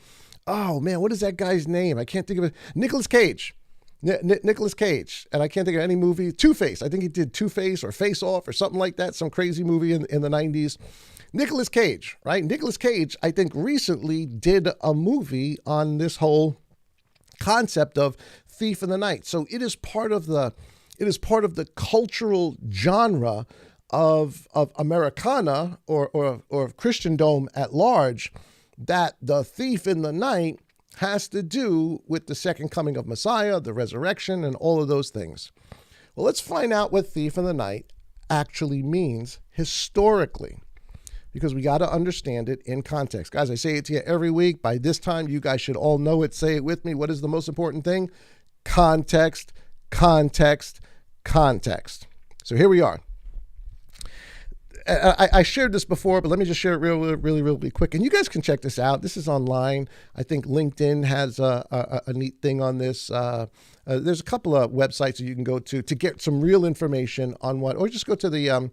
oh man, what is that guy's name? I can't think of it. Nicolas Cage. Nicolas Cage, and I can't think of any movie. Two-Face. I think he did Two-Face or Face Off or something like that, some crazy movie in the 90s. Nicolas Cage, right? Nicolas Cage, I think recently did a movie on this whole concept of Thief in the Night. So it is part of the cultural genre of Americana or Christendom at large, that the thief in the night has to do with the second coming of Messiah, the resurrection, and all of those things. Well, let's find out what thief in the night actually means historically, because we got to understand it in context. Guys, I say it to you every week. By this time, you guys should all know it. Say it with me. What is the most important thing? Context, context, context. So here we are. I shared this before, but let me just share it really quick. And you guys can check this out. This is online. I think LinkedIn has a neat thing on this. There's a couple of websites that you can go to get some real information on what, or just go to the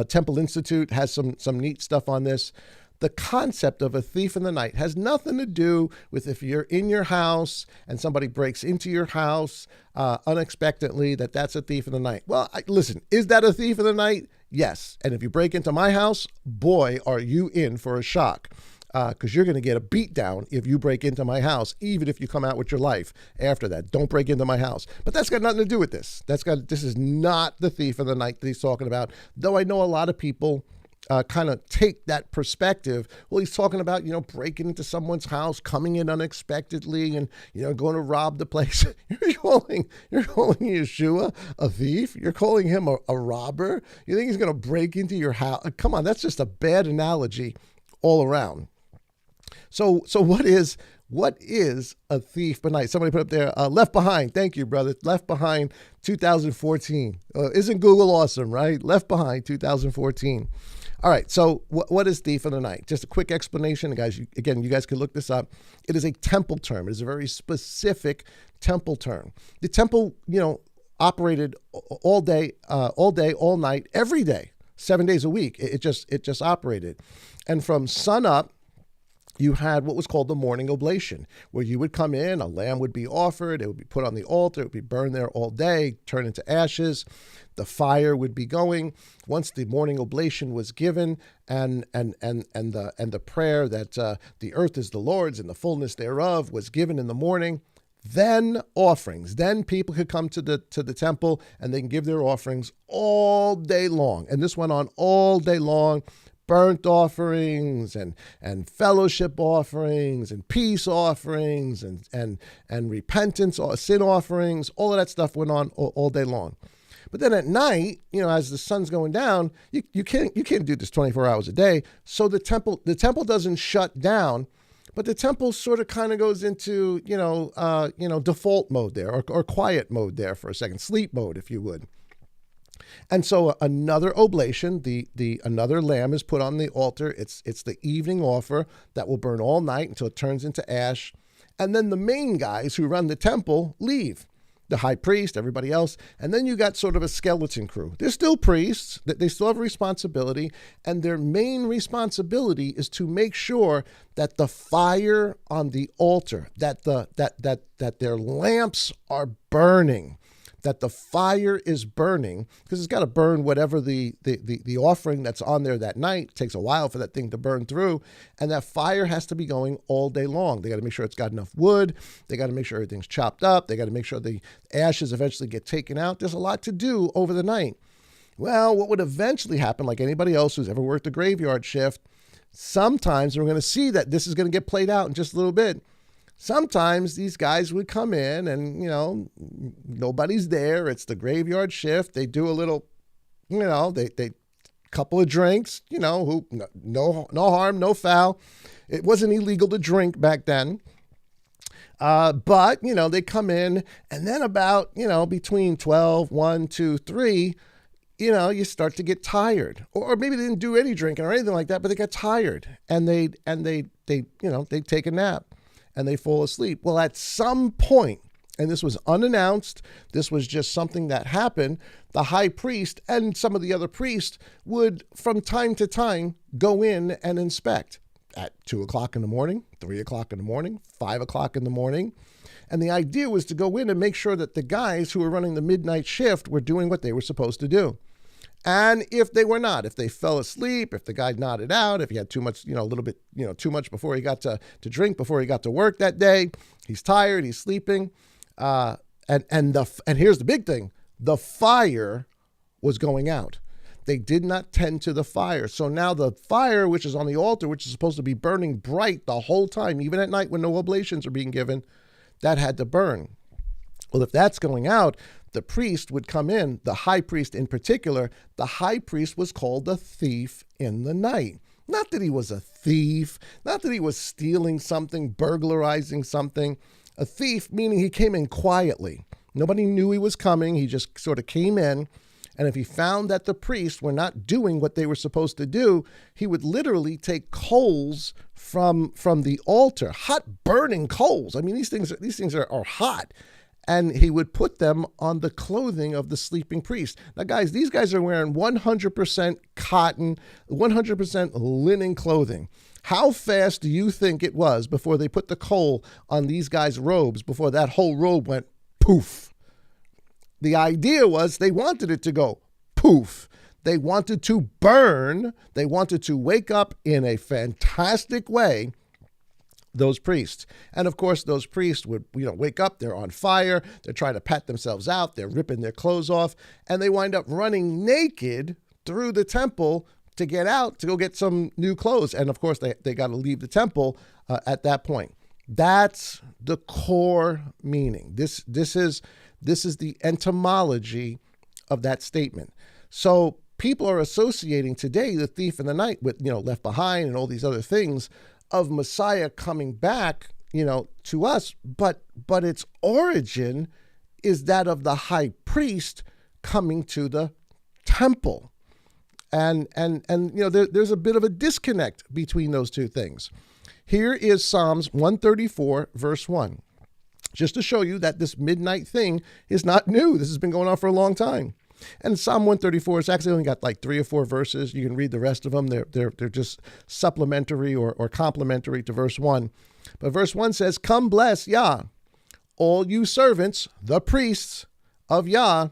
Temple Institute has some neat stuff on this. the concept of a thief in the night has nothing to do with if you're in your house and somebody breaks into your house unexpectedly, that's a thief in the night. Well, listen, is that a thief in the night? Yes. And if you break into my house, boy, are you in for a shock. Because you're going to get a beat down if you break into my house, even if you come out with your life after that. Don't break into my house. But that's got nothing to do with this. This is not the thief in the night that he's talking about. Though I know a lot of people kind of take that perspective. Well, he's talking about, breaking into someone's house, coming in unexpectedly and, going to rob the place. You're calling Yeshua a thief? You're calling him a robber? You think he's going to break into your house? Come on, that's just a bad analogy all around. So what is a thief by night? Somebody put up there, Left Behind. Thank you, brother. Left Behind 2014. Isn't Google awesome, right? Left Behind 2014. All right, so what is thief in the night? Just a quick explanation, guys. You guys can look this up. It is a temple term. It is a very specific temple term. The temple, operated all day, all night, every day, 7 days a week. It just operated. And from sun up, you had what was called the morning oblation, where you would come in, a lamb would be offered, it would be put on the altar, it would be burned there all day, turn into ashes. The fire would be going. Once the morning oblation was given, and the prayer that the earth is the Lord's and the fullness thereof was given in the morning, then offerings. Then people could come to the temple and they can give their offerings all day long. And this went on all day long. Burnt offerings and fellowship offerings and peace offerings and repentance or sin offerings, all of that stuff went on all day long. But then at night, as the sun's going down, you can't do this 24 hours a day. So the temple doesn't shut down, but the temple sort of kind of goes into default mode there or quiet mode there for a second, sleep mode, if you would. And so another oblation, another lamb is put on the altar. It's the evening offer that will burn all night until it turns into ash. And then the main guys who run the temple leave. The high priest, everybody else. And then you got sort of a skeleton crew. They're still priests. They still have a responsibility. And their main responsibility is to make sure that the fire on the altar, that their lamps are burning, that the fire is burning, because it's got to burn whatever the offering that's on there that night. It takes a while for that thing to burn through, and that fire has to be going all day long. They got to make sure it's got enough wood. They got to make sure everything's chopped up. They got to make sure the ashes eventually get taken out. There's a lot to do over the night. Well, what would eventually happen, like anybody else who's ever worked a graveyard shift, sometimes we're going to see that this is going to get played out in just a little bit. Sometimes these guys would come in and, nobody's there. It's the graveyard shift. They do a little, they couple of drinks, no harm, no foul. It wasn't illegal to drink back then. But, they come in and then about, between 12, 1, 2, 3, you start to get tired, or maybe they didn't do any drinking or anything like that, but they got tired and they take a nap. And they fall asleep. Well, at some point, and this was unannounced, this was just something that happened, the high priest and some of the other priests would, from time to time, go in and inspect at 2 o'clock in the morning, 3 o'clock in the morning, 5 o'clock in the morning. And the idea was to go in and make sure that the guys who were running the midnight shift were doing what they were supposed to do. And if they were not, if they fell asleep, if the guy nodded out, if he had too much, a little bit, too much before he got to drink, before he got to work that day, he's tired, he's sleeping. And here's the big thing, the fire was going out. They did not tend to the fire. So now the fire, which is on the altar, which is supposed to be burning bright the whole time, even at night when no oblations are being given, that had to burn. Well, if that's going out, the priest would come in, the high priest in particular. The high priest was called a thief in the night. Not that he was a thief, not that he was stealing something, burglarizing something. A thief, meaning he came in quietly. Nobody knew he was coming. He just sort of came in. And if he found that the priests were not doing what they were supposed to do, he would literally take coals from the altar, hot burning coals. I mean, these things are hot. and he would put them on the clothing of the sleeping priest. Now, guys, these guys are wearing 100% cotton, 100% linen clothing. How fast do you think it was before they put the coal on these guys' robes, before that whole robe went poof? The idea was they wanted it to go poof. They wanted to burn. They wanted to wake up in a fantastic way, those priests. And of course, those priests would, wake up, they're on fire, they're trying to pat themselves out, they're ripping their clothes off, and they wind up running naked through the temple to get out, to go get some new clothes. And of course, they got to leave the temple at that point. That's the core meaning. This is the etymology of that statement. So people are associating today the thief in the night with, Left Behind and all these other things of Messiah coming back, to us. But its origin is that of the high priest coming to the temple. And there's a bit of a disconnect between those two things. Here is Psalms 134, verse 1. Just to show you that this midnight thing is not new. This has been going on for a long time. And Psalm 134 has actually only got like 3 or 4 verses. You can read the rest of them. They're just supplementary or complementary to verse 1. But verse 1 says, "Come bless Yah, all you servants, the priests of Yah,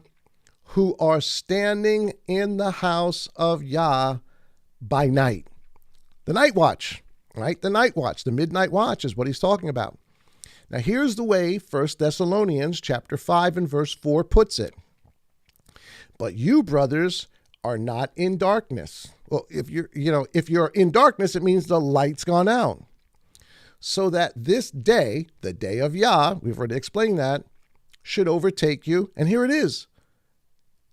who are standing in the house of Yah by night." The night watch, right? The night watch, the midnight watch is what he's talking about. Now, here's the way 1 Thessalonians chapter 5 and verse 4 puts it. "But you, brothers, are not in darkness." Well, if you're in darkness, it means the light's gone out. "So that this day, the day of Yah," we've already explained that, "should overtake you," and here it is,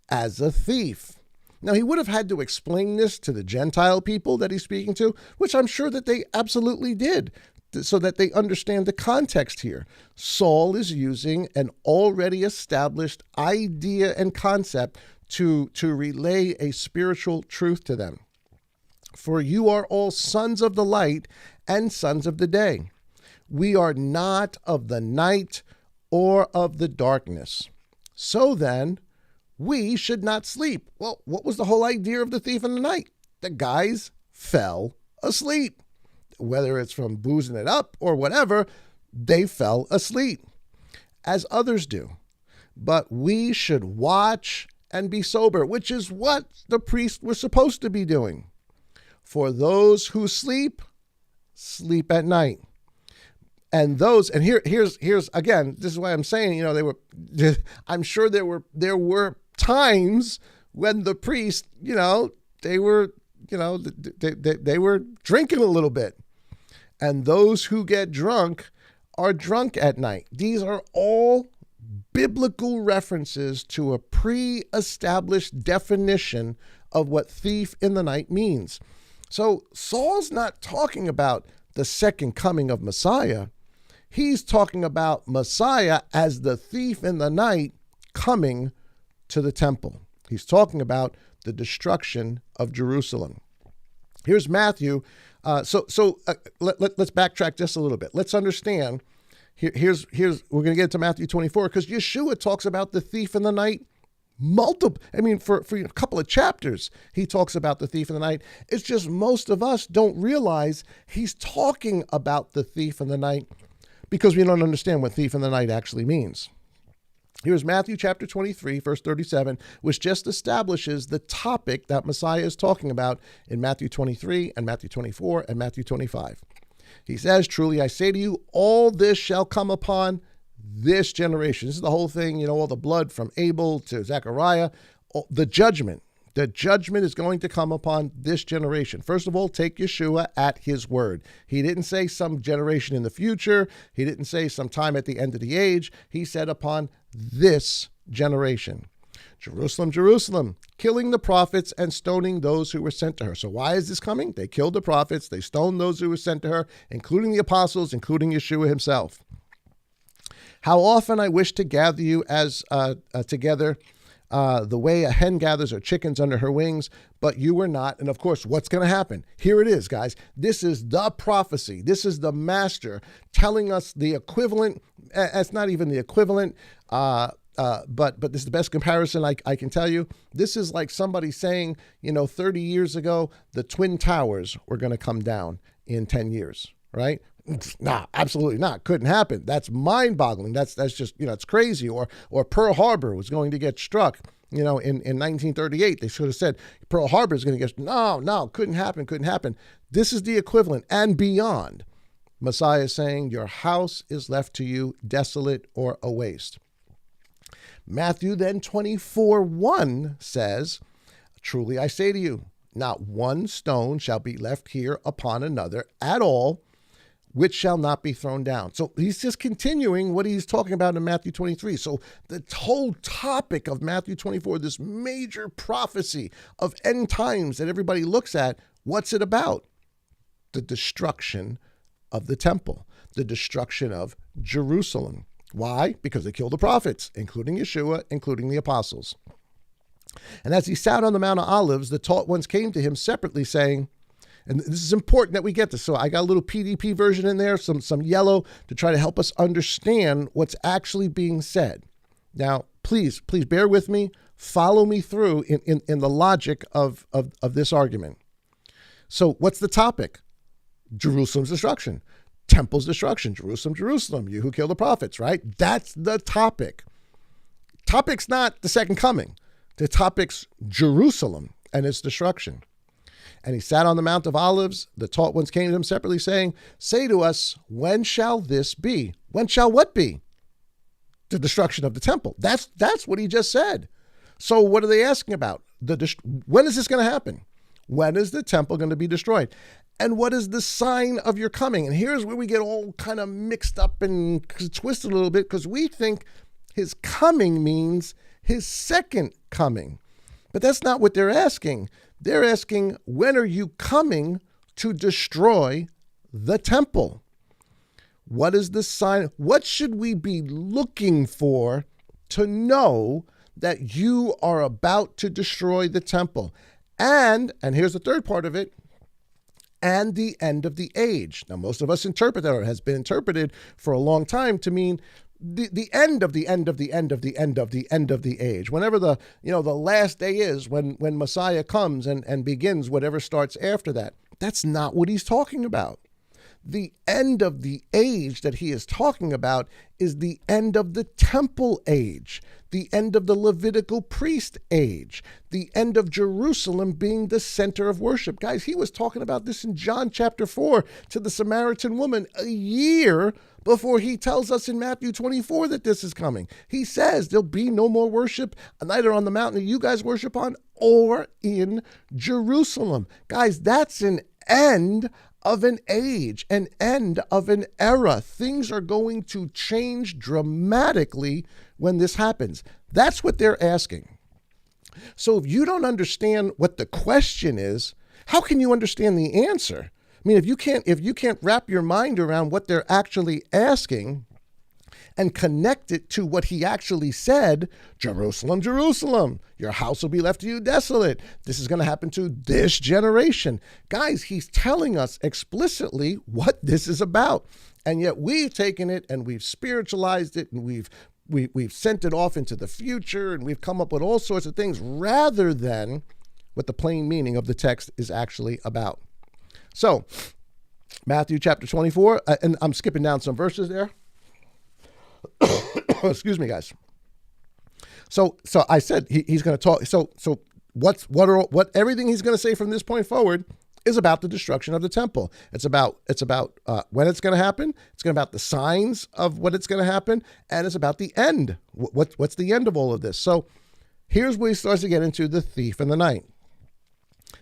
"as a thief." Now, he would have had to explain this to the Gentile people that he's speaking to, which I'm sure that they absolutely did, so that they understand the context here. Saul is using an already established idea and concept to relay a spiritual truth to them. "For you are all sons of the light and sons of the day. We are not of the night or of the darkness. So then, we should not sleep." Well, what was the whole idea of the thief in the night? The guys fell asleep. Whether it's from boozing it up or whatever, they fell asleep, as others do. "But we should watch and be sober," which is what the priests were supposed to be doing. "For those who sleep, sleep at night. And here's again, this is why I'm saying, I'm sure there were times when the priests, they were drinking a little bit. "And those who get drunk are drunk at night." These are all biblical references to a pre-established definition of what thief in the night means. So Saul's not talking about the second coming of Messiah. He's talking about Messiah as the thief in the night coming to the temple. He's talking about the destruction of Jerusalem. Here's Matthew. Let's backtrack just a little bit. Let's understand. Here's we're going to get to Matthew 24 because Yeshua talks about the thief in the night for a couple of chapters, he talks about the thief in the night. It's just most of us don't realize he's talking about the thief in the night because we don't understand what thief in the night actually means. Here's Matthew chapter 23, verse 37, which just establishes the topic that Messiah is talking about in Matthew 23 and Matthew 24 and Matthew 25. He says, "Truly I say to you, all this shall come upon this generation." This is the whole thing, all the blood from Abel to Zechariah, the judgment. The judgment is going to come upon this generation. First of all, take Yeshua at his word. He didn't say some generation in the future. He didn't say some time at the end of the age. He said upon this generation. "Jerusalem, Jerusalem, killing the prophets and stoning those who were sent to her." So why is this coming? They killed the prophets. They stoned those who were sent to her, including the apostles, including Yeshua himself. "How often I wish to gather you as together the way a hen gathers her chickens under her wings, but you were not. And of course, what's going to happen? Here it is, guys. This is the prophecy. This is the master telling us the equivalent. It's not even the equivalent, but this is the best comparison I can tell you. This is like somebody saying, 30 years ago, the Twin Towers were going to come down in 10 years, right? Nah, absolutely not. Couldn't happen. That's mind-boggling. That's just, it's crazy. Or Pearl Harbor was going to get struck, in 1938. They should have said Pearl Harbor is going to get, no, couldn't happen. This is the equivalent and beyond. Messiah is saying, your house is left to you desolate or a waste. Matthew then 24:1 says, truly I say to you, not one stone shall be left here upon another at all, which shall not be thrown down. So he's just continuing what he's talking about in Matthew 23. So the whole topic of Matthew 24, this major prophecy of end times that everybody looks at, what's it about? The destruction of the temple, the destruction of Jerusalem. Why? Because they killed the prophets, including Yeshua, including the apostles. And as he sat on the Mount of Olives, the taught ones came to him separately saying, and this is important that we get this. So I got a little PDP version in there, some yellow to try to help us understand what's actually being said. Now, please bear with me. Follow me through in the logic of this argument. So what's the topic? Jerusalem's destruction. Temple's destruction. Jerusalem, you who kill the prophets, right? That's the topic. Topic's not the second coming. The topic's Jerusalem and its destruction. And he sat on the Mount of Olives. The taught ones came to him separately, saying, say to us, when shall this be? When shall what be? The destruction of the temple. That's what he just said. So what are they asking about? When is this going to happen? When is the temple going to be destroyed? And what is the sign of your coming? And here's where we get all kind of mixed up and twisted a little bit, because we think his coming means his second coming. But that's not what they're asking. They're asking, when are you coming to destroy the temple? What is the sign? What should we be looking for to know that you are about to destroy the temple? And here's the third part of it, and the end of the age. Now, most of us interpret that, or has been interpreted for a long time, to mean the end of the end of the end of the end of the end of the age. Whenever the last day is, when Messiah comes and begins whatever starts after that. That's not what he's talking about. The end of the age that he is talking about is the end of the temple age, the end of the Levitical priest age, the end of Jerusalem being the center of worship. Guys, he was talking about this in John chapter 4 to the Samaritan woman a year before he tells us in Matthew 24 that this is coming. He says there'll be no more worship, neither on the mountain that you guys worship on or in Jerusalem. Guys, that's an end of an age, an end of an era. Things are going to change dramatically when this happens. That's what they're asking. So if you don't understand what the question is, how can you understand the answer? I mean, if you can't wrap your mind around what they're actually asking and connect it to what he actually said, Jerusalem, Jerusalem, your house will be left to you desolate. This is going to happen to this generation. Guys, he's telling us explicitly what this is about. And yet we've taken it and we've spiritualized it and we've sent it off into the future, and we've come up with all sorts of things rather than what the plain meaning of the text is actually about. So, Matthew chapter 24, and I'm skipping down some verses there. Excuse me, guys. So I said he's going to talk. So what everything he's going to say from this point forward is about the destruction of the temple. It's about when it's going to happen. It's going to about the signs of what it's going to happen, and it's about the end. What's the end of all of this? So here's where he starts to get into the thief in the night.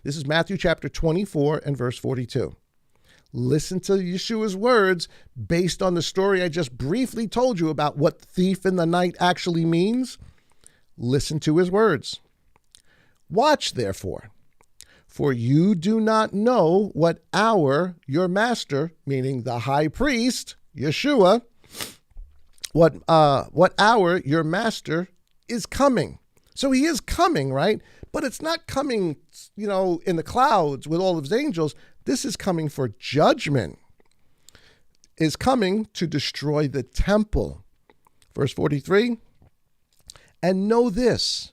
This is Matthew chapter 24 and verse 42. Listen to Yeshua's words based on the story I just briefly told you about what thief in the night actually means. Listen to his words. Watch, therefore, for you do not know what hour your master, meaning the high priest, Yeshua, what hour your master is coming. So he is coming, right? But it's not coming, in the clouds with all of his angels. This is coming for judgment. Is coming to destroy the temple. Verse 43, and know this,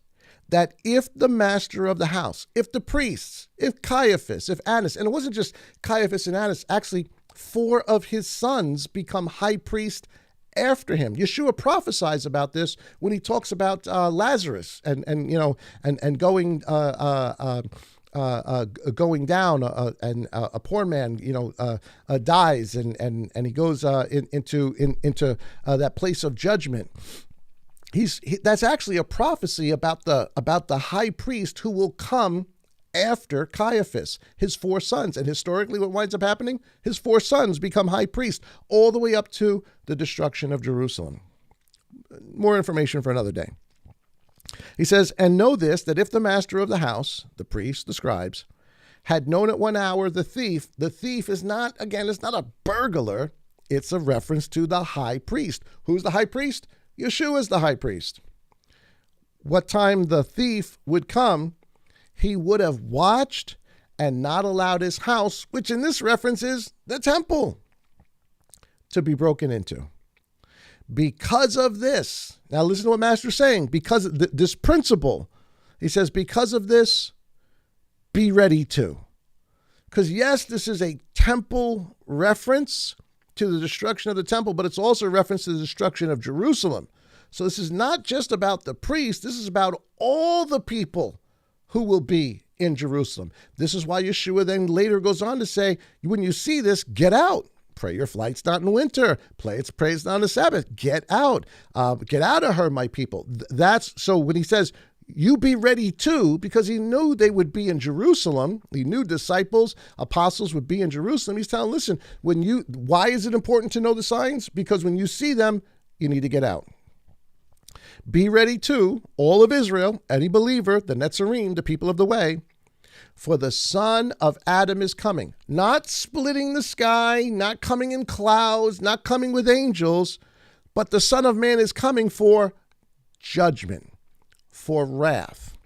that if the master of the house, if the priests, if Caiaphas, if Annas, and it wasn't just Caiaphas and Annas, actually 4 of his sons become high priest after him. Yeshua prophesies about this when he talks about Lazarus and going going down, and a poor man, dies, and he goes into that place of judgment. That's actually a prophecy about the high priest who will come after Caiaphas, his 4 sons. And historically, what winds up happening? His 4 sons become high priests all the way up to the destruction of Jerusalem. More information for another day. He says, and know this, that if the master of the house, the priests, the scribes, had known at 1 hour the thief is not, again, it's not a burglar. It's a reference to the high priest. Who's the high priest? Yeshua is the high priest. What time the thief would come, he would have watched and not allowed his house, which in this reference is the temple, to be broken into. Because of this, now listen to what Master's saying, because of this principle, he says, because of this, be ready to. Because yes, this is a temple reference to the destruction of the temple, but it's also a reference to the destruction of Jerusalem. So this is not just about the priest, this is about all the people who will be in Jerusalem. This is why Yeshua then later goes on to say, when you see this, get out. Pray your flights not in winter. Praise not on the Sabbath. Get out. Get out of her, my people. That's so when he says, you be ready too, because he knew they would be in Jerusalem. He knew disciples, apostles would be in Jerusalem. He's telling, listen, why is it important to know the signs? Because when you see them, you need to get out. Be ready too, all of Israel, any believer, the Netzarim, the people of the way, for the Son of Adam is coming, not splitting the sky, not coming in clouds, not coming with angels, but the Son of Man is coming for judgment, for wrath.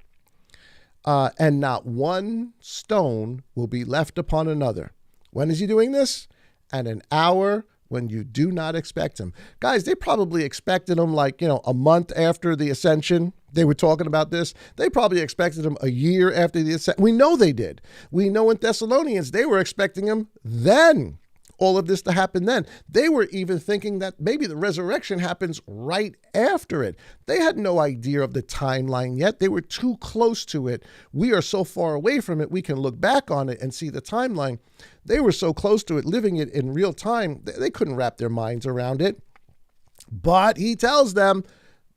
And not one stone will be left upon another. When is he doing this? At an hour when you do not expect him. Guys, they probably expected him a month after the ascension. They were talking about this. They probably expected him a year after the ascension. We know they did. We know in Thessalonians, they were expecting him then. All of this to happen then. They were even thinking that maybe the resurrection happens right after it. They had no idea of the timeline yet. They were too close to it. We are so far away from it, we can look back on it and see the timeline. They were so close to it, living it in real time, they couldn't wrap their minds around it. But he tells them,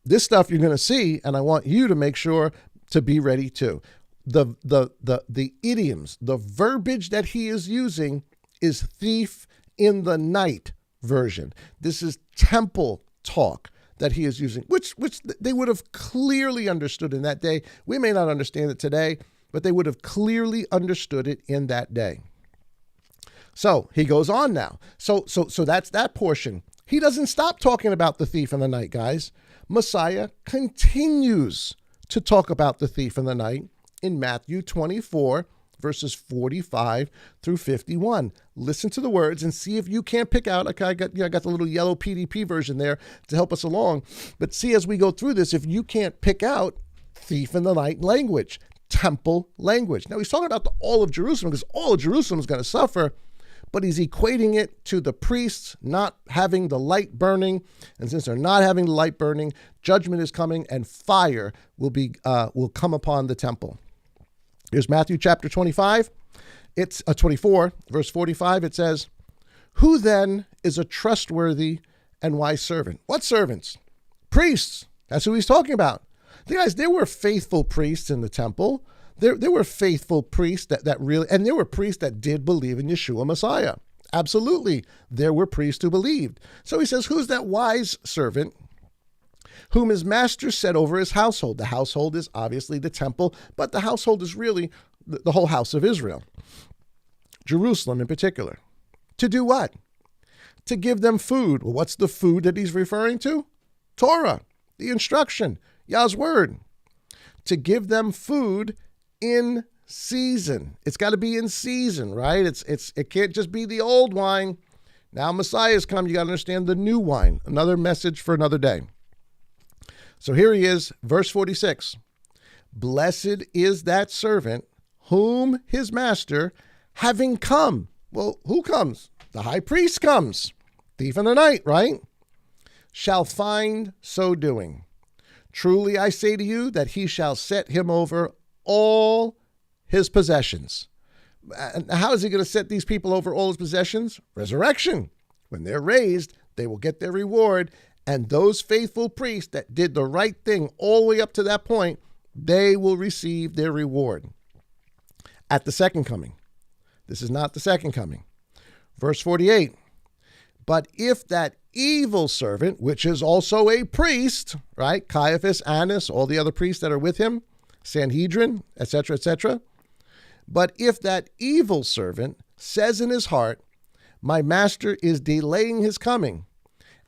this stuff you're going to see, and I want you to make sure to be ready too. The idioms, the verbiage that he is using is thief in the night version. This is temple talk that he is using, which they would have clearly understood in that day. We may not understand it today, but they would have clearly understood it in that day. So he goes on now. So that's that portion. He doesn't stop talking about the thief in the night, guys. Messiah continues to talk about the thief in the night in Matthew 24, verses 45 through 51. Listen to the words and see if you can't pick out. Okay, I got the little yellow PDP version there to help us along. But see, as we go through this, if you can't pick out thief in the night language, temple language. Now he's talking about all of Jerusalem because all of Jerusalem is going to suffer, but he's equating it to the priests not having the light burning. And since they're not having the light burning, judgment is coming and fire will come upon the temple. Here's Matthew chapter 25. It's 24, verse 45. It says, who then is a trustworthy and wise servant? What servants? Priests. That's who he's talking about. Guys, there were faithful priests in the temple. There were faithful priests that really, and there were priests that did believe in Yeshua Messiah. Absolutely. There were priests who believed. So he says, who's that wise servant whom his master set over his household? The household is obviously the temple, but the household is really the whole house of Israel. Jerusalem in particular. To do what? To give them food. Well, what's the food that he's referring to? Torah, the instruction, Yah's word. to give them food in season. It's got to be in season, right? It can't just be the old wine. Now Messiah's come, you got to understand the new wine. Another message for another day. So here he is, verse 46. Blessed is that servant whom his master, having come. Well, who comes? The high priest comes. Thief in the night, right? Shall find so doing. Truly I say to you that he shall set him over all his possessions. And how is he going to set these people over all his possessions? Resurrection. When they're raised, they will get their reward. And those faithful priests that did the right thing all the way up to that point, they will receive their reward at the second coming. This is not the second coming. Verse 48. But if that evil servant, which is also a priest, right? Caiaphas, Annas, all the other priests that are with him, Sanhedrin, etc., etc. But if that evil servant says in his heart, my master is delaying his coming,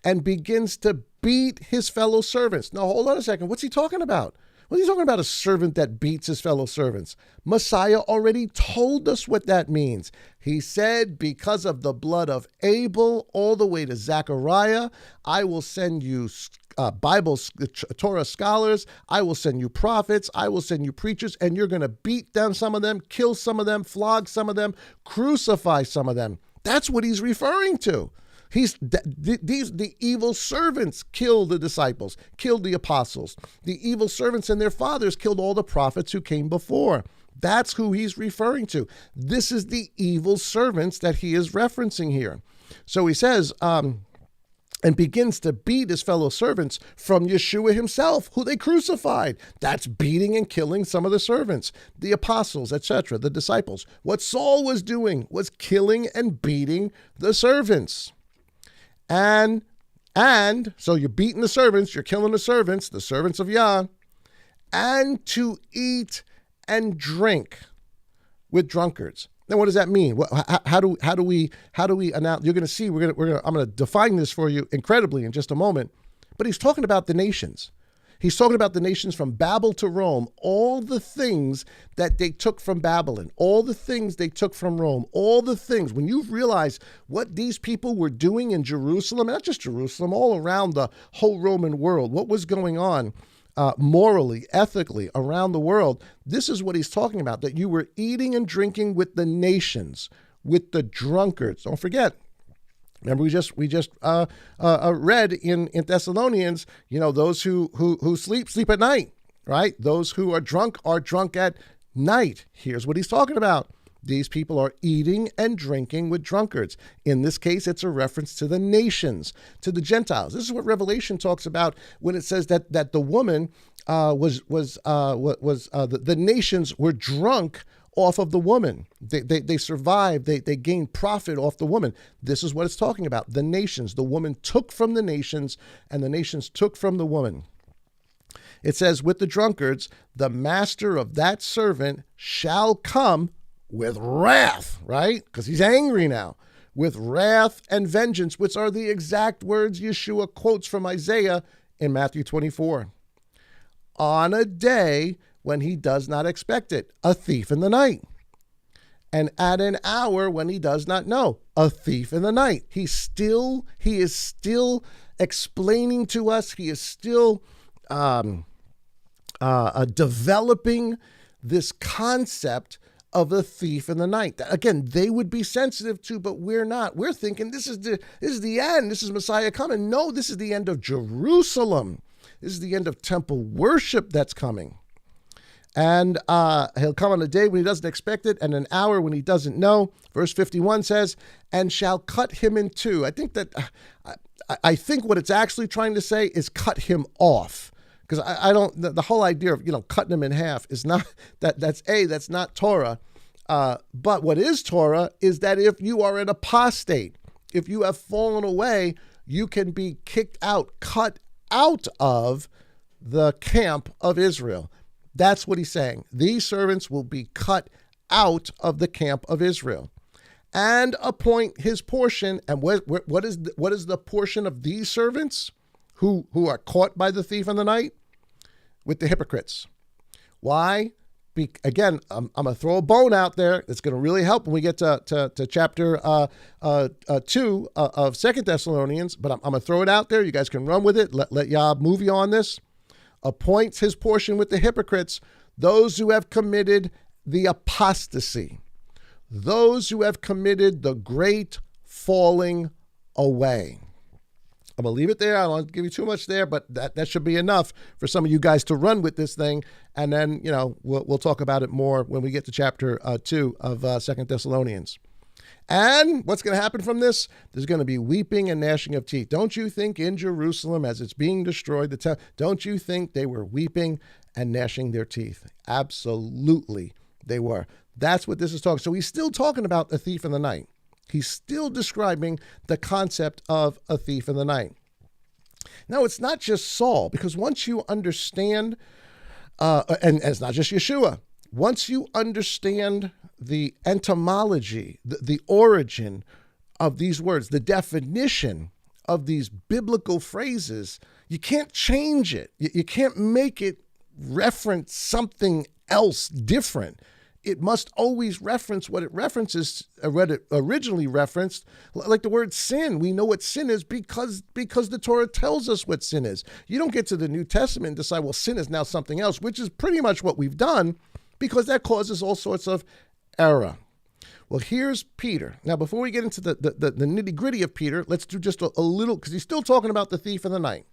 and begins to beat his fellow servants. Now, hold on a second. What's he talking about? What are you talking about, a servant that beats his fellow servants? Messiah already told us what that means. He said, because of the blood of Abel all the way to Zechariah, I will send you Bible, Torah scholars. I will send you prophets. I will send you preachers, and you're going to beat them, some of them, kill some of them, flog some of them, crucify some of them. That's what he's referring to. The evil servants killed the disciples, killed the apostles. The evil servants and their fathers killed all the prophets who came before. That's who he's referring to. This is the evil servants that he is referencing here. So he says, and begins to beat his fellow servants from Yeshua himself, who they crucified. That's beating and killing some of the servants, the apostles, etc., the disciples. What Saul was doing was killing and beating the servants. And so you're beating the servants, you're killing the servants of Yah, and to eat and drink with drunkards. Now, what does that mean? How do we announce? You're going to see. I'm going to define this for you incredibly in just a moment. But he's talking about the nations. He's talking about the nations from Babel to Rome, all the things that they took from Babylon, all the things they took from Rome, all the things. When you realize what these people were doing in Jerusalem, not just Jerusalem, all around the whole Roman world, what was going on morally, ethically around the world, this is what he's talking about, that you were eating and drinking with the nations, with the drunkards. Don't forget. Remember, we just read in Thessalonians, those who sleep at night, right? Those who are drunk at night. Here's what he's talking about. These people are eating and drinking with drunkards. In this case, it's a reference to the nations, to the Gentiles. This is what Revelation talks about when it says that the woman the nations were drunk off of the woman. They survived. They gained profit off the woman. This is what it's talking about. The nations. The woman took from the nations, and the nations took from the woman. It says, with the drunkards, the master of that servant shall come with wrath, right? Because he's angry now. With wrath and vengeance, which are the exact words Yeshua quotes from Isaiah in Matthew 24. On a day when he does not expect it, a thief in the night. And at an hour when he does not know, a thief in the night. He is still explaining to us, he is still developing this concept of a thief in the night. Again, they would be sensitive to, but we're not. We're thinking this is the end. This is Messiah coming. No, this is the end of Jerusalem. This is the end of temple worship that's coming. And he'll come on a day when he doesn't expect it, and an hour when he doesn't know. Verse 51 says, and shall cut him in two. I think what it's actually trying to say is cut him off. Because the whole idea of, cutting him in half is not, that's not Torah. But what is Torah is that if you are an apostate, if you have fallen away, you can be kicked out, cut out of the camp of Israel. That's what he's saying. These servants will be cut out of the camp of Israel, and appoint his portion. And what is the portion of these servants who are caught by the thief in the night? With the hypocrites. Why? Again, I'm going to throw a bone out there. It's going to really help when we get to chapter 2 of 2 Thessalonians, but I'm going to throw it out there. You guys can run with it. Let Yah move you on this. Appoints his portion with the hypocrites, those who have committed the apostasy, those who have committed the great falling away. I'm going to leave it there. I don't want to give you too much there, but that should be enough for some of you guys to run with this thing. And then, we'll talk about it more when we get to chapter 2 of 2 Thessalonians. And what's going to happen from this? There's going to be weeping and gnashing of teeth. Don't you think in Jerusalem, as it's being destroyed, don't you think they were weeping and gnashing their teeth? Absolutely, they were. That's what this is talking. So he's still talking about a thief in the night. He's still describing the concept of a thief in the night. Now, it's not just Saul, because once you understand, and it's not just Yeshua, once you understand the etymology, the origin of these words, the definition of these biblical phrases, you can't change it. You can't make it reference something else different. It must always reference what it references, what it originally referenced, like the word sin. We know what sin is because the Torah tells us what sin is. You don't get to the New Testament and decide, well, sin is now something else, which is pretty much what we've done, because that causes all sorts of error. Well, here's Peter. Now, before we get into the nitty-gritty of Peter, let's do just a little, because he's still talking about the thief in the night.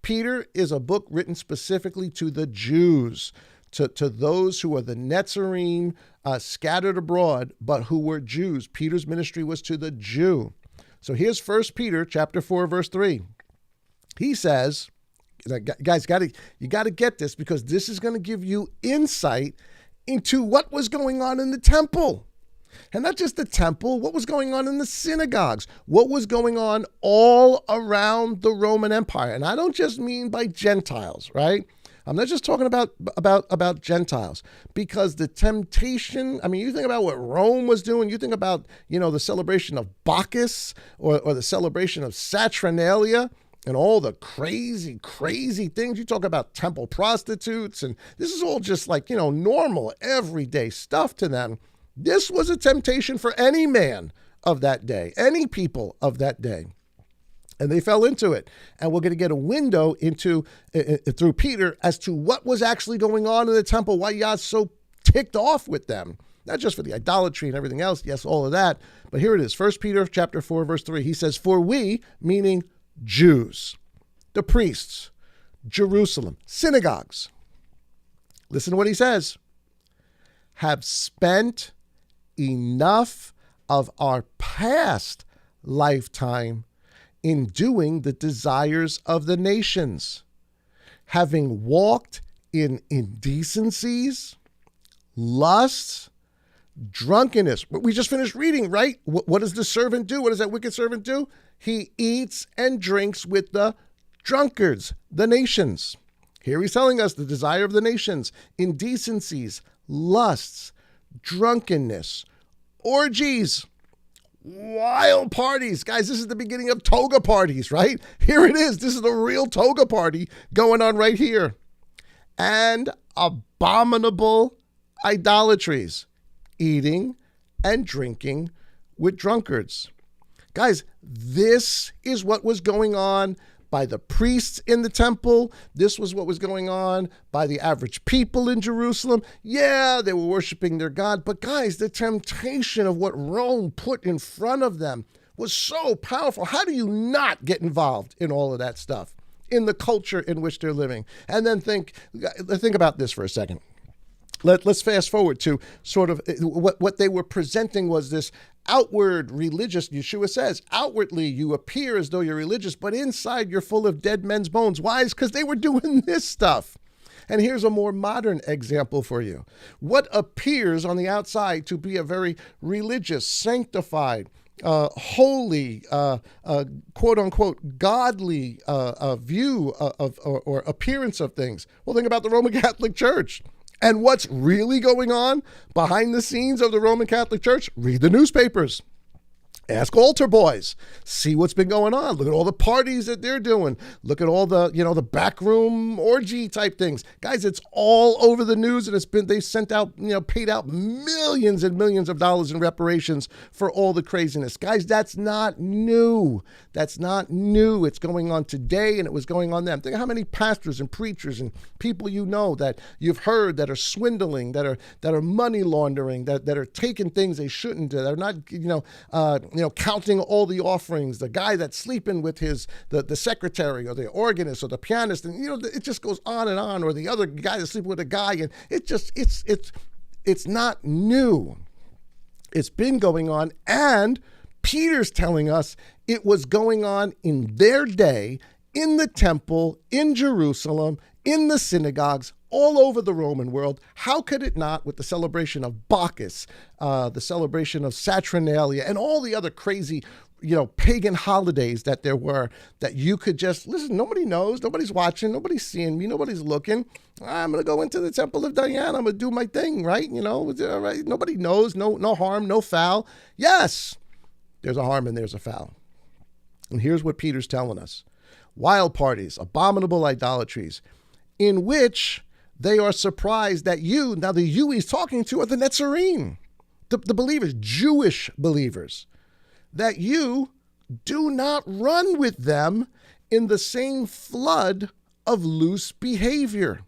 Peter is a book written specifically to the Jews, to those who are the Netzarim scattered abroad, but who were Jews. Peter's ministry was to the Jew. So here's 1 Peter chapter 4, verse 3. He says, guys, you got to get this, because this is going to give you insight into what was going on in the temple. And not just the temple, what was going on in the synagogues, what was going on all around the Roman Empire. And I don't just mean by Gentiles, right? I'm not just talking about Gentiles, because the temptation, you think about what Rome was doing, you think about, the celebration of Bacchus or the celebration of Saturnalia and all the crazy things. You talk about temple prostitutes, and this is all just like, normal, everyday stuff to them. This was a temptation for any man of that day, any people of that day. And they fell into it. And we're going to get a window into through Peter as to what was actually going on in the temple, why Yah's so ticked off with them. Not just for the idolatry and everything else, yes, all of that. But here it is, 1 Peter chapter 4, verse 3. He says, for we, meaning Jews, the priests, Jerusalem, synagogues, listen to what he says, have spent enough of our past lifetime in doing the desires of the nations, having walked in indecencies, lusts, drunkenness. We just finished reading, right? What does the servant do? What does that wicked servant do? He eats and drinks with the drunkards, the nations. Here he's telling us the desire of the nations, indecencies, lusts, drunkenness, orgies, wild parties. Guys, this is the beginning of toga parties, right? Here it is. This is the real toga party going on right here. And abominable idolatries, eating and drinking with drunkards. Guys, this is what was going on by the priests in the temple. This was what was going on by the average people in Jerusalem. Yeah, they were worshiping their God, but guys, the temptation of what Rome put in front of them was so powerful. How do you not get involved in all of that stuff, in the culture in which they're living? And then think about this for a second. Let's fast forward to sort of what they were presenting was this outward religious. Yeshua says, outwardly you appear as though you're religious, but inside you're full of dead men's bones. Why? Because they were doing this stuff. And here's a more modern example for you. What appears on the outside to be a very religious, sanctified, holy, quote unquote, godly view of or appearance of things. Well, think about the Roman Catholic Church. And what's really going on behind the scenes of the Roman Catholic Church? Read the newspapers. Ask altar boys. See what's been going on. Look at all the parties that they're doing. Look at all the, the backroom orgy type things. Guys, it's all over the news, and they sent out, paid out millions and millions of dollars in reparations for all the craziness. Guys, that's not new. That's not new. It's going on today, and it was going on then. Think of how many pastors and preachers and people that you've heard that are swindling, that are money laundering, that are taking things they shouldn't do, that are not, counting all the offerings, the guy that's sleeping with the secretary or the organist or the pianist, and it just goes on, or the other guy that's sleeping with a guy, and it's not new. It's been going on, and Peter's telling us it was going on in their day, in the temple, in Jerusalem, in the synagogues, all over the Roman world. How could it not, with the celebration of Bacchus, the celebration of Saturnalia, and all the other crazy, pagan holidays that there were, that you could just, listen, nobody knows, nobody's watching, nobody's seeing me, nobody's looking. I'm going to go into the temple of Diana, I'm going to do my thing, right? Right? Nobody knows, no harm, no foul. Yes, there's a harm and there's a foul. And here's what Peter's telling us. Wild parties, abominable idolatries, in which they are surprised that now the you he's talking to are the Nazarene, the believers, Jewish believers, that you do not run with them in the same flood of loose behavior,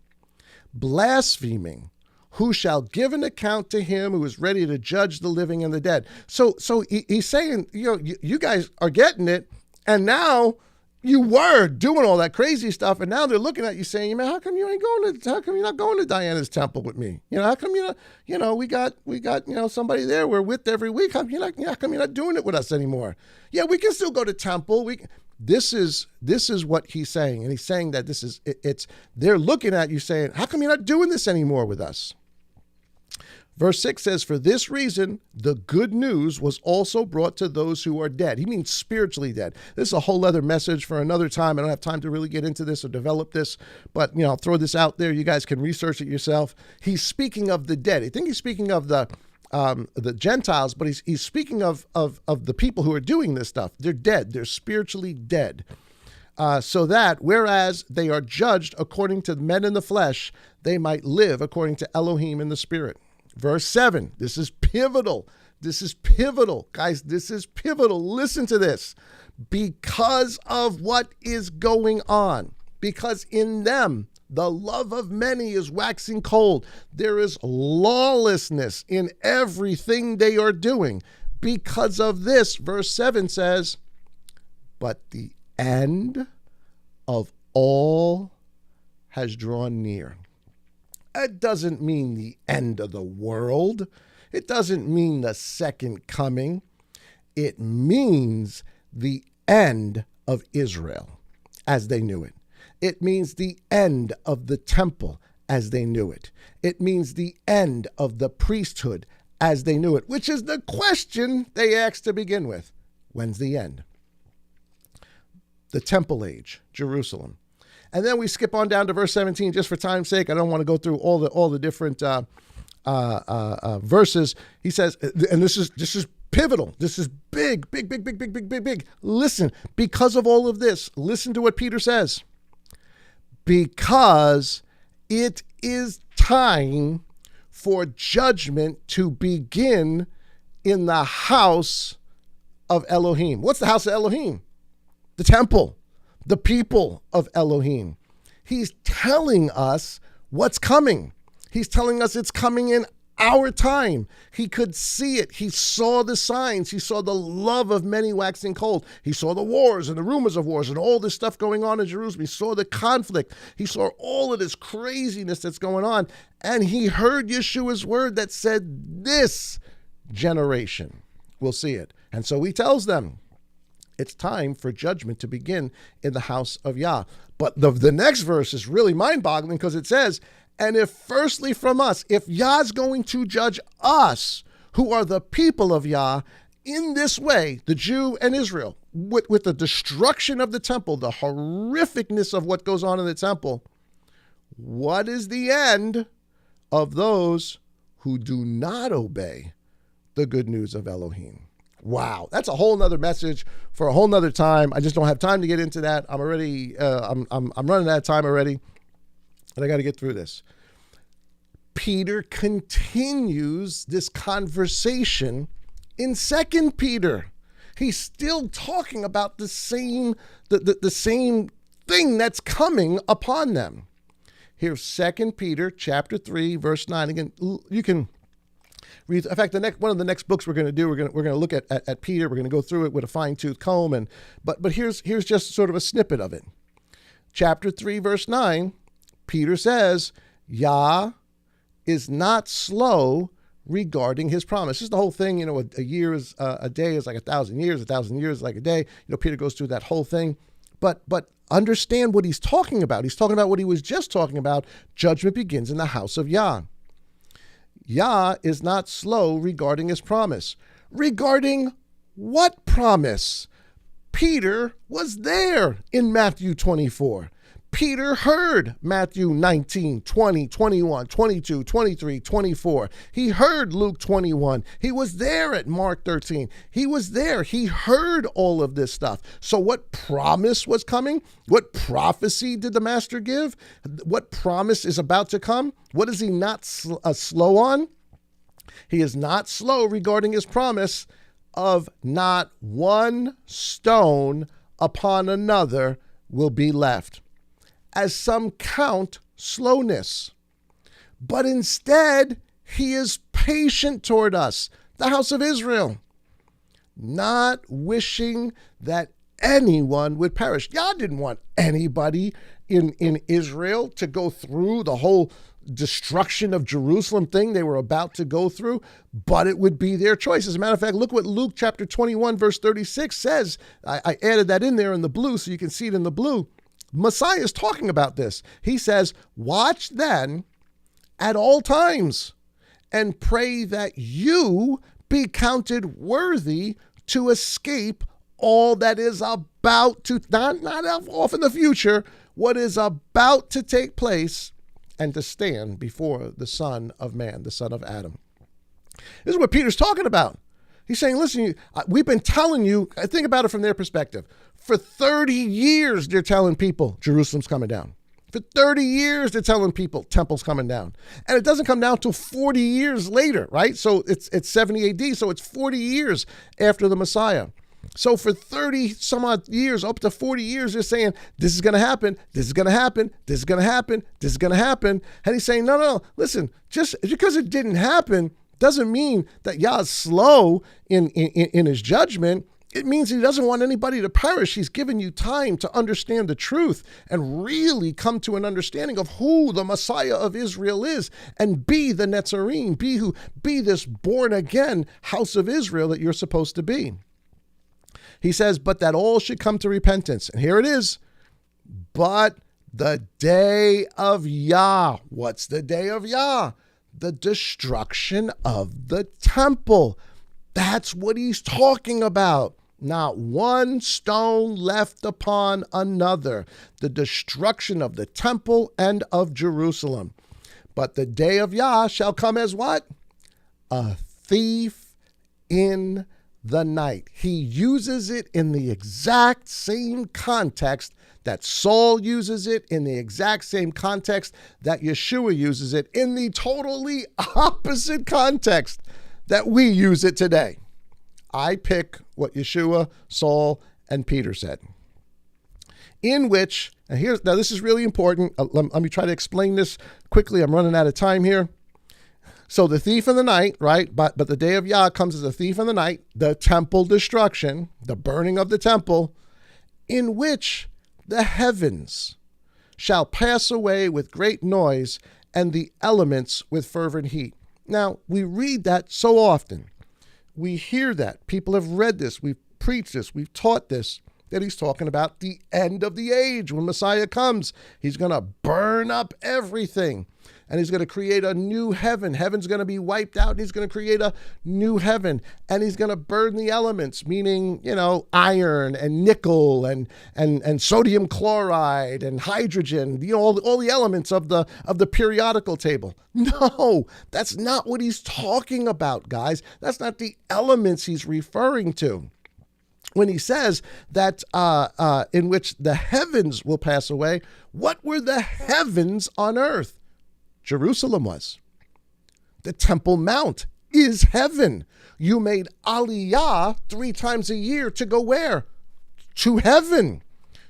blaspheming, who shall give an account to him who is ready to judge the living and the dead. So he's saying, you guys are getting it, and now you were doing all that crazy stuff, and now they're looking at you saying, man, how come you're not going to Diana's temple with me? How come we got somebody there we're with every week. How come you're not doing it with us anymore? Yeah, we can still go to temple. This is what he's saying. And he's saying that they're looking at you saying, how come you're not doing this anymore with us? Verse 6 says, for this reason, the good news was also brought to those who are dead. He means spiritually dead. This is a whole other message for another time. I don't have time to really get into this or develop this, but I'll throw this out there. You guys can research it yourself. He's speaking of the dead. I think he's speaking of the Gentiles, but he's speaking of the people who are doing this stuff. They're dead. They're spiritually dead. So that, whereas they are judged according to men in the flesh, they might live according to Elohim in the spirit. Verse 7, this is pivotal. This is pivotal. Guys, this is pivotal. Listen to this. Because of what is going on, because in them the love of many is waxing cold. There is lawlessness in everything they are doing. Because of this, verse 7 says, but the end of all has drawn near. It doesn't mean the end of the world. It doesn't mean the second coming. It means the end of Israel as they knew it. It means the end of the temple as they knew it. It means the end of the priesthood as they knew it, which is the question they asked to begin with. When's the end? The temple age, Jerusalem. And then we skip on down to verse 17, just for time's sake. I don't want to go through all the different verses. He says, and this is pivotal. This is big. Listen, because of all of this, listen to what Peter says. Because it is time for judgment to begin in the house of Elohim. What's the house of Elohim? The temple. The people of Elohim. He's telling us what's coming. He's telling us it's coming in our time. He could see it. He saw the signs. He saw the love of many waxing cold. He saw the wars and the rumors of wars and all this stuff going on in Jerusalem. He saw the conflict. He saw all of this craziness that's going on. And he heard Yeshua's word that said, this generation will see it. And so he tells them, it's time for judgment to begin in the house of Yah. But the next verse is really mind-boggling because it says, and if firstly from us, if Yah's going to judge us, who are the people of Yah, in this way, the Jew and Israel, with the destruction of the temple, the horrificness of what goes on in the temple, what is the end of those who do not obey the good news of Elohim? Wow, that's a whole nother message for a whole nother time. I just don't have time to get into that. I'm already, I'm running out of time already, and I got to get through this. Peter continues this conversation in 2 Peter. He's still talking about the same thing that's coming upon them. Here's 2 Peter chapter 3, verse 9. Again, you can read. In fact, one of the next books we're going to do, we're going to look at Peter. We're going to go through it with a fine-tooth comb. But here's just sort of a snippet of it. Chapter 3, verse 9, Peter says, Yah is not slow regarding his promise. This is the whole thing. A year is a day is like 1,000 years. 1,000 years is like a day. Peter goes through that whole thing. But understand what he's talking about. He's talking about what he was just talking about. Judgment begins in the house of Yah. Yah is not slow regarding his promise. Regarding what promise? Peter was there in Matthew 24. Peter heard Matthew 19, 20, 21, 22, 23, 24. He heard Luke 21. He was there at Mark 13. He was there. He heard all of this stuff. So what promise was coming? What prophecy did the master give? What promise is about to come? What is he not slow on? He is not slow regarding his promise of not one stone upon another will be left, as some count slowness. But instead, he is patient toward us, the house of Israel, not wishing that anyone would perish. God didn't want anybody in Israel to go through the whole destruction of Jerusalem thing they were about to go through, but it would be their choice. As a matter of fact, look what Luke chapter 21, verse 36 says. I added that in there in the blue so you can see it in the blue. Messiah is talking about this. He says, watch then at all times and pray that you be counted worthy to escape all that is about to, not off in the future, what is about to take place, and to stand before the Son of Man, the Son of Adam. This is what Peter's talking about. He's saying, listen, we've been telling you, think about it from their perspective. For 30 years, they're telling people Jerusalem's coming down. For 30 years, they're telling people Temple's coming down. And it doesn't come down till 40 years later, right? So it's 70 AD, so it's 40 years after the Messiah. So for 30 some odd years, up to 40 years, they're saying, this is going to happen, this is going to happen, this is going to happen, this is going to happen. And he's saying, no, listen, just because it didn't happen doesn't mean that Yah is slow in his judgment. It means he doesn't want anybody to perish. He's given you time to understand the truth and really come to an understanding of who the Messiah of Israel is and be the Netzarim, be this born again house of Israel that you're supposed to be. He says, but that all should come to repentance. And here it is. But the day of Yah. What's the day of Yah? The destruction of the temple. That's what he's talking about. Not one stone left upon another. The destruction of the temple and of Jerusalem. But the day of Yah shall come as what? A thief in the night. He uses it in the exact same context that Saul uses it, in the exact same context that Yeshua uses it, in the totally opposite context that we use it today. I pick what Yeshua, Saul, and Peter said. In which, now this is really important. Let me try to explain this quickly. I'm running out of time here. So the thief in the night, right? But the day of Yah comes as a thief in the night, the temple destruction, the burning of the temple, in which the heavens shall pass away with great noise and the elements with fervent heat. Now, we read that so often. We hear that. People have read this. We've preached this. We've taught this, that he's talking about the end of the age. When Messiah comes, he's going to burn up everything. and he's going to create a new heaven. Heaven's going to be wiped out, and he's going to create a new heaven, and he's going to burn the elements, meaning, iron and nickel and sodium chloride and hydrogen, all the elements of the periodical table. No, that's not what he's talking about, guys. That's not the elements he's referring to. When he says that in which the heavens will pass away, what were the heavens on earth? Jerusalem was. The Temple Mount is heaven. You made Aliyah 3 times a year to go where? To heaven.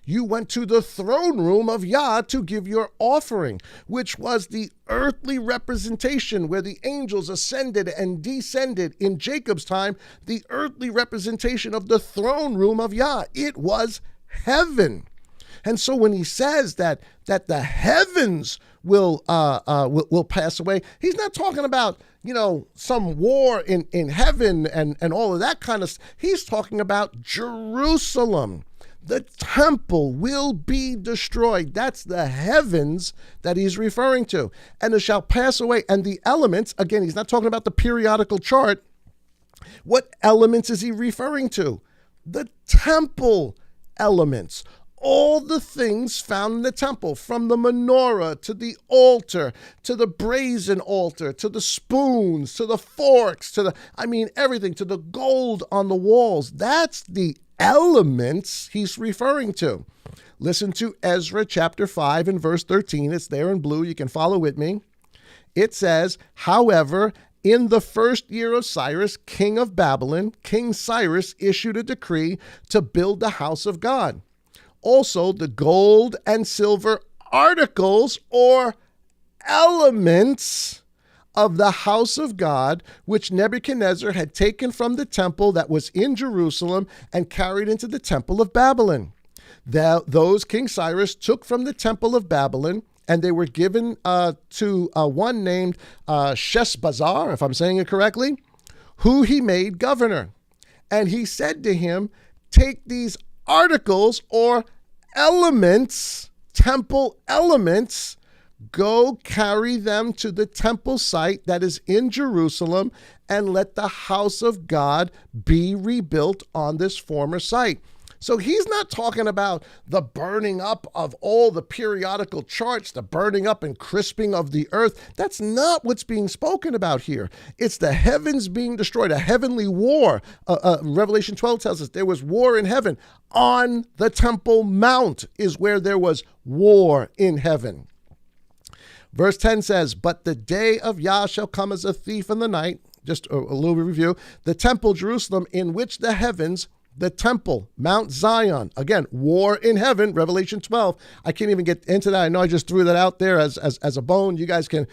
You went to the throne room of Yah to give your offering, which was the earthly representation where the angels ascended and descended in Jacob's time, the earthly representation of the throne room of Yah. It was heaven. And so when he says that the heavens will pass away, he's not talking about, some war in heaven and all of that kind of stuff. He's talking about Jerusalem. The temple will be destroyed. That's the heavens that he's referring to. And it shall pass away. And the elements, again, he's not talking about the periodical chart. What elements is he referring to? The temple elements. All the things found in the temple, from the menorah to the altar, to the brazen altar, to the spoons, to the forks, everything, to the gold on the walls. That's the elements he's referring to. Listen to Ezra chapter 5 and verse 13. It's there in blue. You can follow with me. It says, however, in the first year of Cyrus, king of Babylon, King Cyrus issued a decree to build the house of God. Also, the gold and silver articles or elements of the house of God, which Nebuchadnezzar had taken from the temple that was in Jerusalem and carried into the temple of Babylon. Those King Cyrus took from the temple of Babylon, and they were given to one named Sheshbazzar, if I'm saying it correctly, who he made governor. And he said to him, take these articles or elements, temple elements, go carry them to the temple site that is in Jerusalem, and let the house of God be rebuilt on this former site. So he's not talking about the burning up of all the periodical charts, the burning up and crisping of the earth. That's not what's being spoken about here. It's the heavens being destroyed, a heavenly war. Revelation 12 tells us there was war in heaven. On the Temple Mount is where there was war in heaven. Verse 10 says, but the day of Yah shall come as a thief in the night. Just a little review. The temple, Jerusalem, in which the heavens, the temple, Mount Zion, again, war in heaven, Revelation 12. I can't even get into that. I know I just threw that out there as a bone. You guys can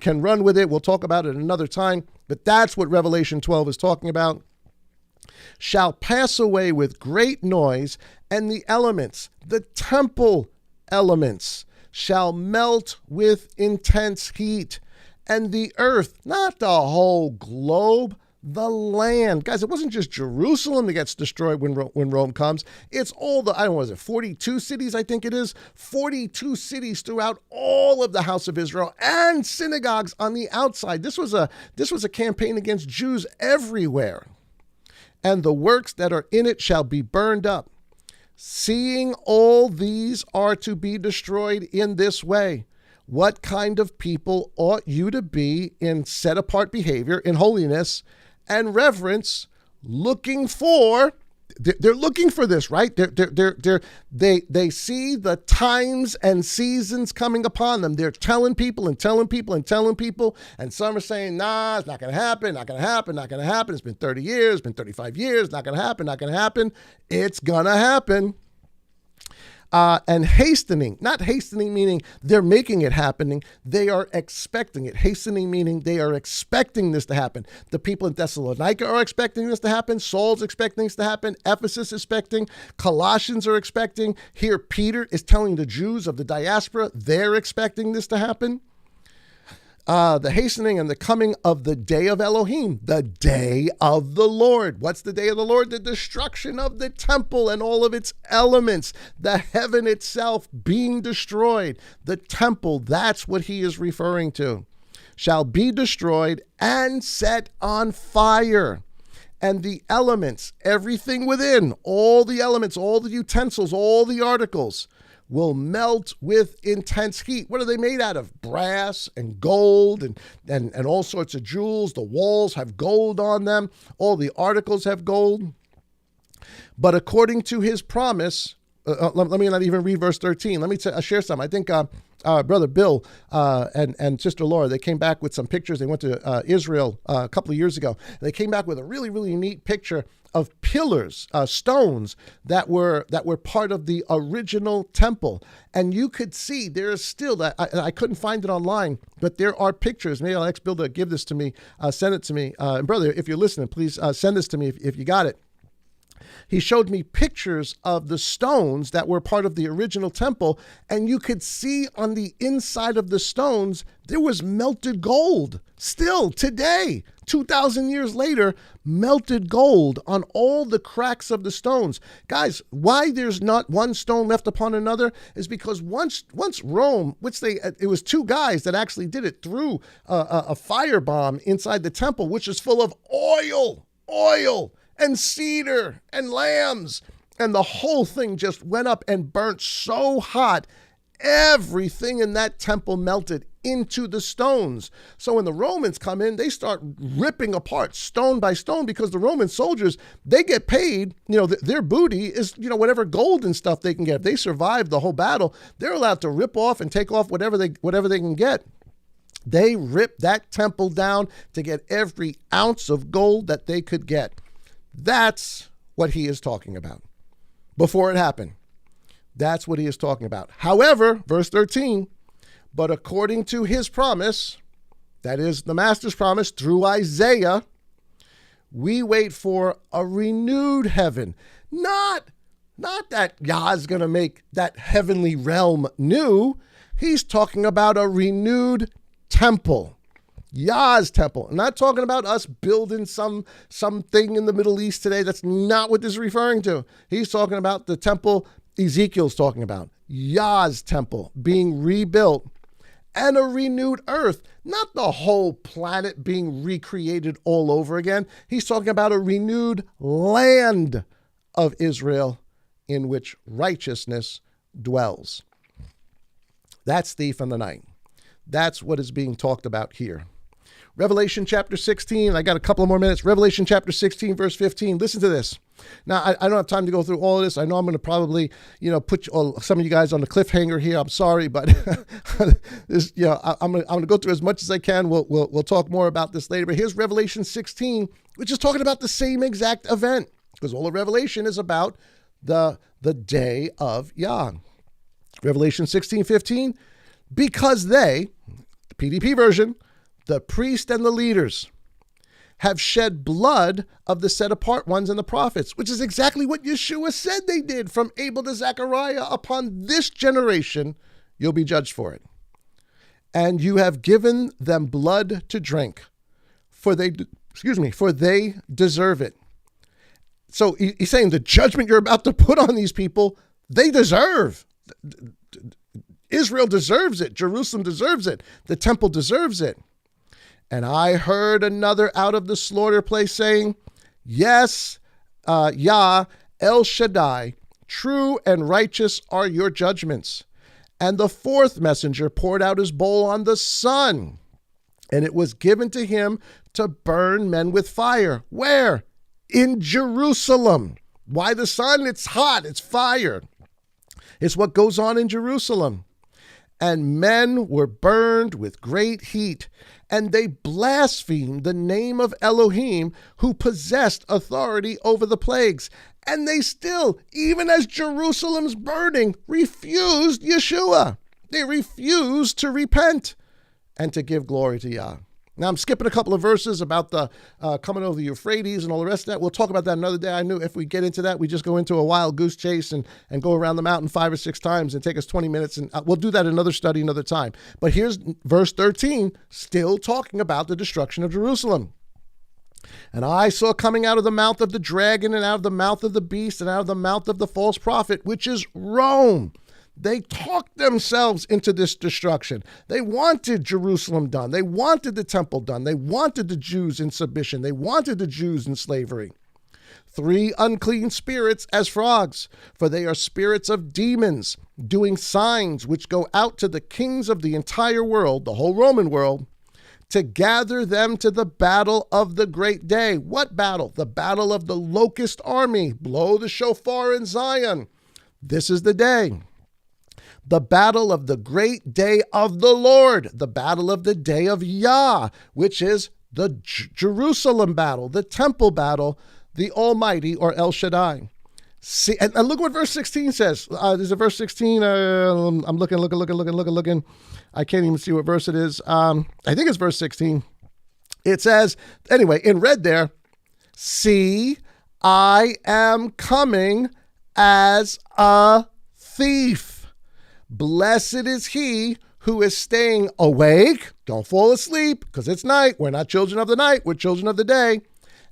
run with it. We'll talk about it another time. But that's what Revelation 12 is talking about. Shall pass away with great noise, and the elements, the temple elements, shall melt with intense heat, and the earth, not the whole globe, the land. Guys, it wasn't just Jerusalem that gets destroyed when Rome comes. It's all the, 42 cities, I think it is. 42 cities throughout all of the house of Israel, and synagogues on the outside. This was a campaign against Jews everywhere. And the works that are in it shall be burned up. Seeing all these are to be destroyed in this way, what kind of people ought you to be in set-apart behavior, in holiness and reverence, looking for? They're looking for this, right? They see the times and seasons coming upon them. They're telling people, and some are saying, nah, it's not going to happen, not going to happen, not going to happen. It's been 30 years, been 35 years, not going to happen, not going to happen. It's going to happen. And hastening, not hastening meaning they're making it happening, they are expecting it. Hastening meaning they are expecting this to happen. The people in Thessalonica are expecting this to happen. Saul's expecting this to happen. Ephesus is expecting. Colossians are expecting. Here Peter is telling the Jews of the diaspora they're expecting this to happen. the hastening and the coming of the day of Elohim, the day of the Lord. What's the day of the Lord? The destruction of the temple and all of its elements, the heaven itself being destroyed. The temple, that's what he is referring to, shall be destroyed and set on fire. And the elements, everything within, all the elements, all the utensils, all the articles, will melt with intense heat. What are they made out of? Brass and gold and all sorts of jewels. The walls have gold on them. All the articles have gold. But according to his promise, let me not even read verse 13. Let me share some. I think Brother Bill and Sister Laura, they came back with some pictures. They went to Israel a couple of years ago. They came back with a really, really neat picture of pillars, stones that were part of the original temple. And you could see there is still that. I couldn't find it online, but there are pictures. Maybe I'll ask Bill to give this to me, send it to me. And brother, if you're listening, please send this to me if you got it. He showed me pictures of the stones that were part of the original temple, and you could see on the inside of the stones, there was melted gold. Still today, 2,000 years later, melted gold on all the cracks of the stones. Guys, why there's not one stone left upon another is because once Rome, it was two guys that actually did it, threw a firebomb inside the temple, which is full of oil, and cedar and lambs. And the whole thing just went up and burnt so hot, everything in that temple melted into the stones. So when the Romans come in, they start ripping apart stone by stone, because the Roman soldiers, they get paid, their booty is, whatever gold and stuff they can get. If they survive the whole battle, they're allowed to rip off and take off whatever they can get. They ripped that temple down to get every ounce of gold that they could get. That's what he is talking about. Before it happened, that's what he is talking about. However, verse 13, but according to his promise, that is the master's promise through Isaiah, we wait for a renewed heaven. Not that Yah is going to make that heavenly realm new. He's talking about a renewed temple. Yah's temple. I'm not talking about us building something in the Middle East today. That's not what this is referring to. He's talking about the temple Ezekiel's talking about. Yah's temple being rebuilt, and a renewed earth. Not the whole planet being recreated all over again. He's talking about a renewed land of Israel in which righteousness dwells. That's thief in the night. That's what is being talked about here. Revelation chapter 16, I got a couple of more minutes. Revelation chapter 16, verse 15. Listen to this. Now, I don't have time to go through all of this. I know I'm going to probably, put some of you guys on the cliffhanger here. I'm sorry, but this, I'm going to go through as much as I can. We'll talk more about this later. But here's Revelation 16, which is talking about the same exact event, because all of Revelation is about the day of Yah. Revelation 16:15, because they, the PDP version, the priest and the leaders, have shed blood of the set apart ones and the prophets, which is exactly what Yeshua said they did from Abel to Zechariah. Upon this generation, you'll be judged for it. And you have given them blood to drink, for they deserve it. So he's saying the judgment you're about to put on these people, they deserve. Israel deserves it. Jerusalem deserves it. The temple deserves it. And I heard another out of the slaughter place saying, yes, Yah, El Shaddai, true and righteous are your judgments. And the fourth messenger poured out his bowl on the sun, and it was given to him to burn men with fire. Where? In Jerusalem. Why the sun? It's hot. It's fire. It's what goes on in Jerusalem. And men were burned with great heat, and they blasphemed the name of Elohim, who possessed authority over the plagues. And they still, even as Jerusalem's burning, refused Yeshua. They refused to repent and to give glory to Yah. Now, I'm skipping a couple of verses about the coming over the Euphrates and all the rest of that. We'll talk about that another day. I knew if we get into that, we just go into a wild goose chase and go around the mountain 5 or 6 times and take us 20 minutes. And we'll do that another study another time. But here's verse 13, still talking about the destruction of Jerusalem. And I saw coming out of the mouth of the dragon and out of the mouth of the beast and out of the mouth of the false prophet, which is Rome. They talked themselves into this destruction. They wanted Jerusalem done. They wanted the temple done. They wanted the Jews in submission. They wanted the Jews in slavery. 3 unclean spirits as frogs, for they are spirits of demons, doing signs which go out to the kings of the entire world, the whole Roman world, to gather them to the battle of the great day. What battle? The battle of the locust army. Blow the shofar in Zion. This is the day. The battle of the great day of the Lord, the battle of the day of Yah, which is the Jerusalem battle, the temple battle, the Almighty, or El Shaddai. See, and look what verse 16 says. There's a verse 16. I'm looking. I can't even see what verse it is. I think it's verse 16. It says, anyway, in red there, see, I am coming as a thief. Blessed is he who is staying awake. Don't fall asleep because it's night. We're not children of the night. We're children of the day.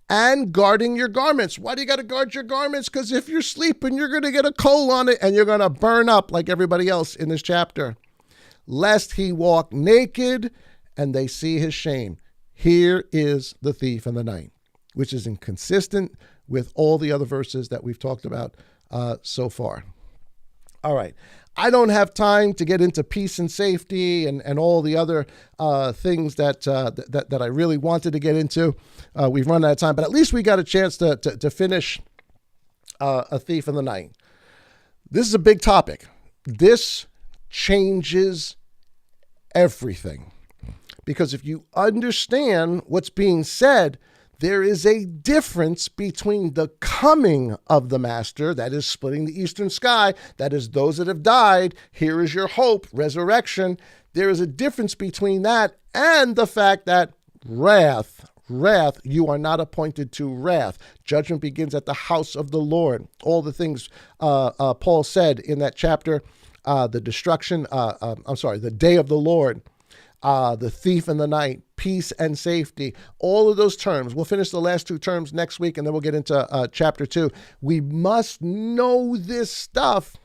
And guarding your garments. Why do you got to guard your garments? Because if you're sleeping, you're going to get a coal on it and you're going to burn up like everybody else in this chapter. Lest he walk naked and they see his shame. Here is the thief in the night, which is inconsistent with all the other verses that we've talked about so far. All right. I don't have time to get into peace and safety and all the other things that I really wanted to get into. We've run out of time, but at least we got a chance to finish A Thief in the Night. This is a big topic. This changes everything. Because if you understand what's being said, there is a difference between the coming of the master, that is splitting the eastern sky, that is those that have died, here is your hope, resurrection. There is a difference between that and the fact that wrath, you are not appointed to wrath. Judgment begins at the house of the Lord. All the things Paul said in that chapter, the day of the Lord, the thief in the night, peace and safety, all of those terms. We'll finish the last 2 terms next week, and then we'll get into chapter 2. We must know this stuff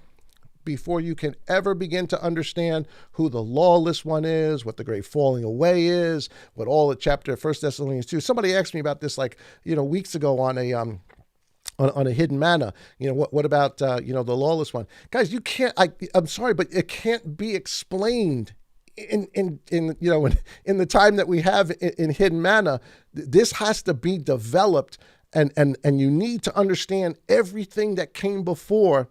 before you can ever begin to understand who the lawless one is, what the great falling away is, what all the chapter 1 Thessalonians 2. Somebody asked me about this weeks ago on a hidden manna. What about the lawless one? Guys, you can't, I'm sorry, but it can't be explained in the time that we have in hidden manna. This has to be developed, and you need to understand everything that came before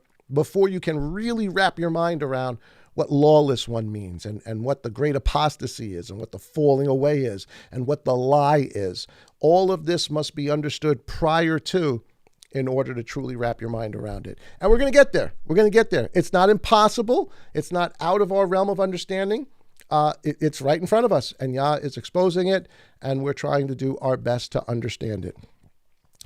you can really wrap your mind around what lawless one means and what the great apostasy is and what the falling away is and what the lie is. All of this must be understood prior to, in order to truly wrap your mind around it. And we're going to get there. It's not impossible. It's not out of our realm of understanding. It's right in front of us, and Yah is exposing it, and we're trying to do our best to understand it.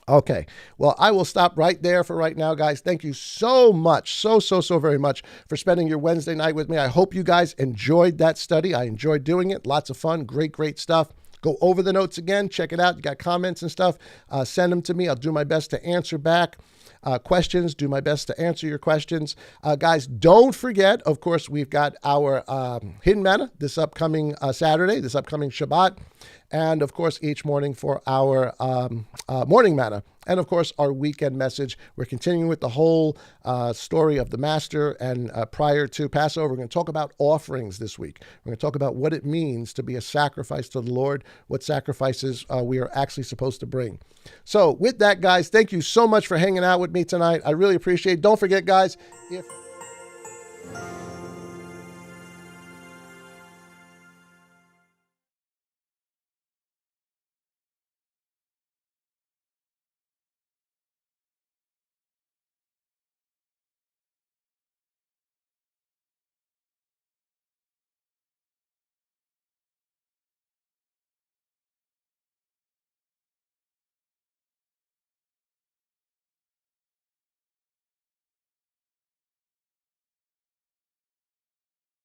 Okay, well, I will stop right there for right now, guys. Thank you so much, so very much for spending your Wednesday night with me. I hope you guys enjoyed that study. I enjoyed doing it. Lots of fun, great stuff. Go over the notes again, check it out. You got comments and stuff, send them to me. I'll do my best to answer back. Questions, do my best to answer your questions. Guys, don't forget, of course, we've got our Hidden Manna this upcoming Saturday, this upcoming Shabbat, and of course, each morning for our morning manna. And of course, our weekend message. We're continuing with the whole story of the Master. And prior to Passover, we're going to talk about offerings this week. We're going to talk about what it means to be a sacrifice to the Lord, what sacrifices we are actually supposed to bring. So with that, guys, thank you so much for hanging out with me tonight. I really appreciate it. Don't forget, guys, if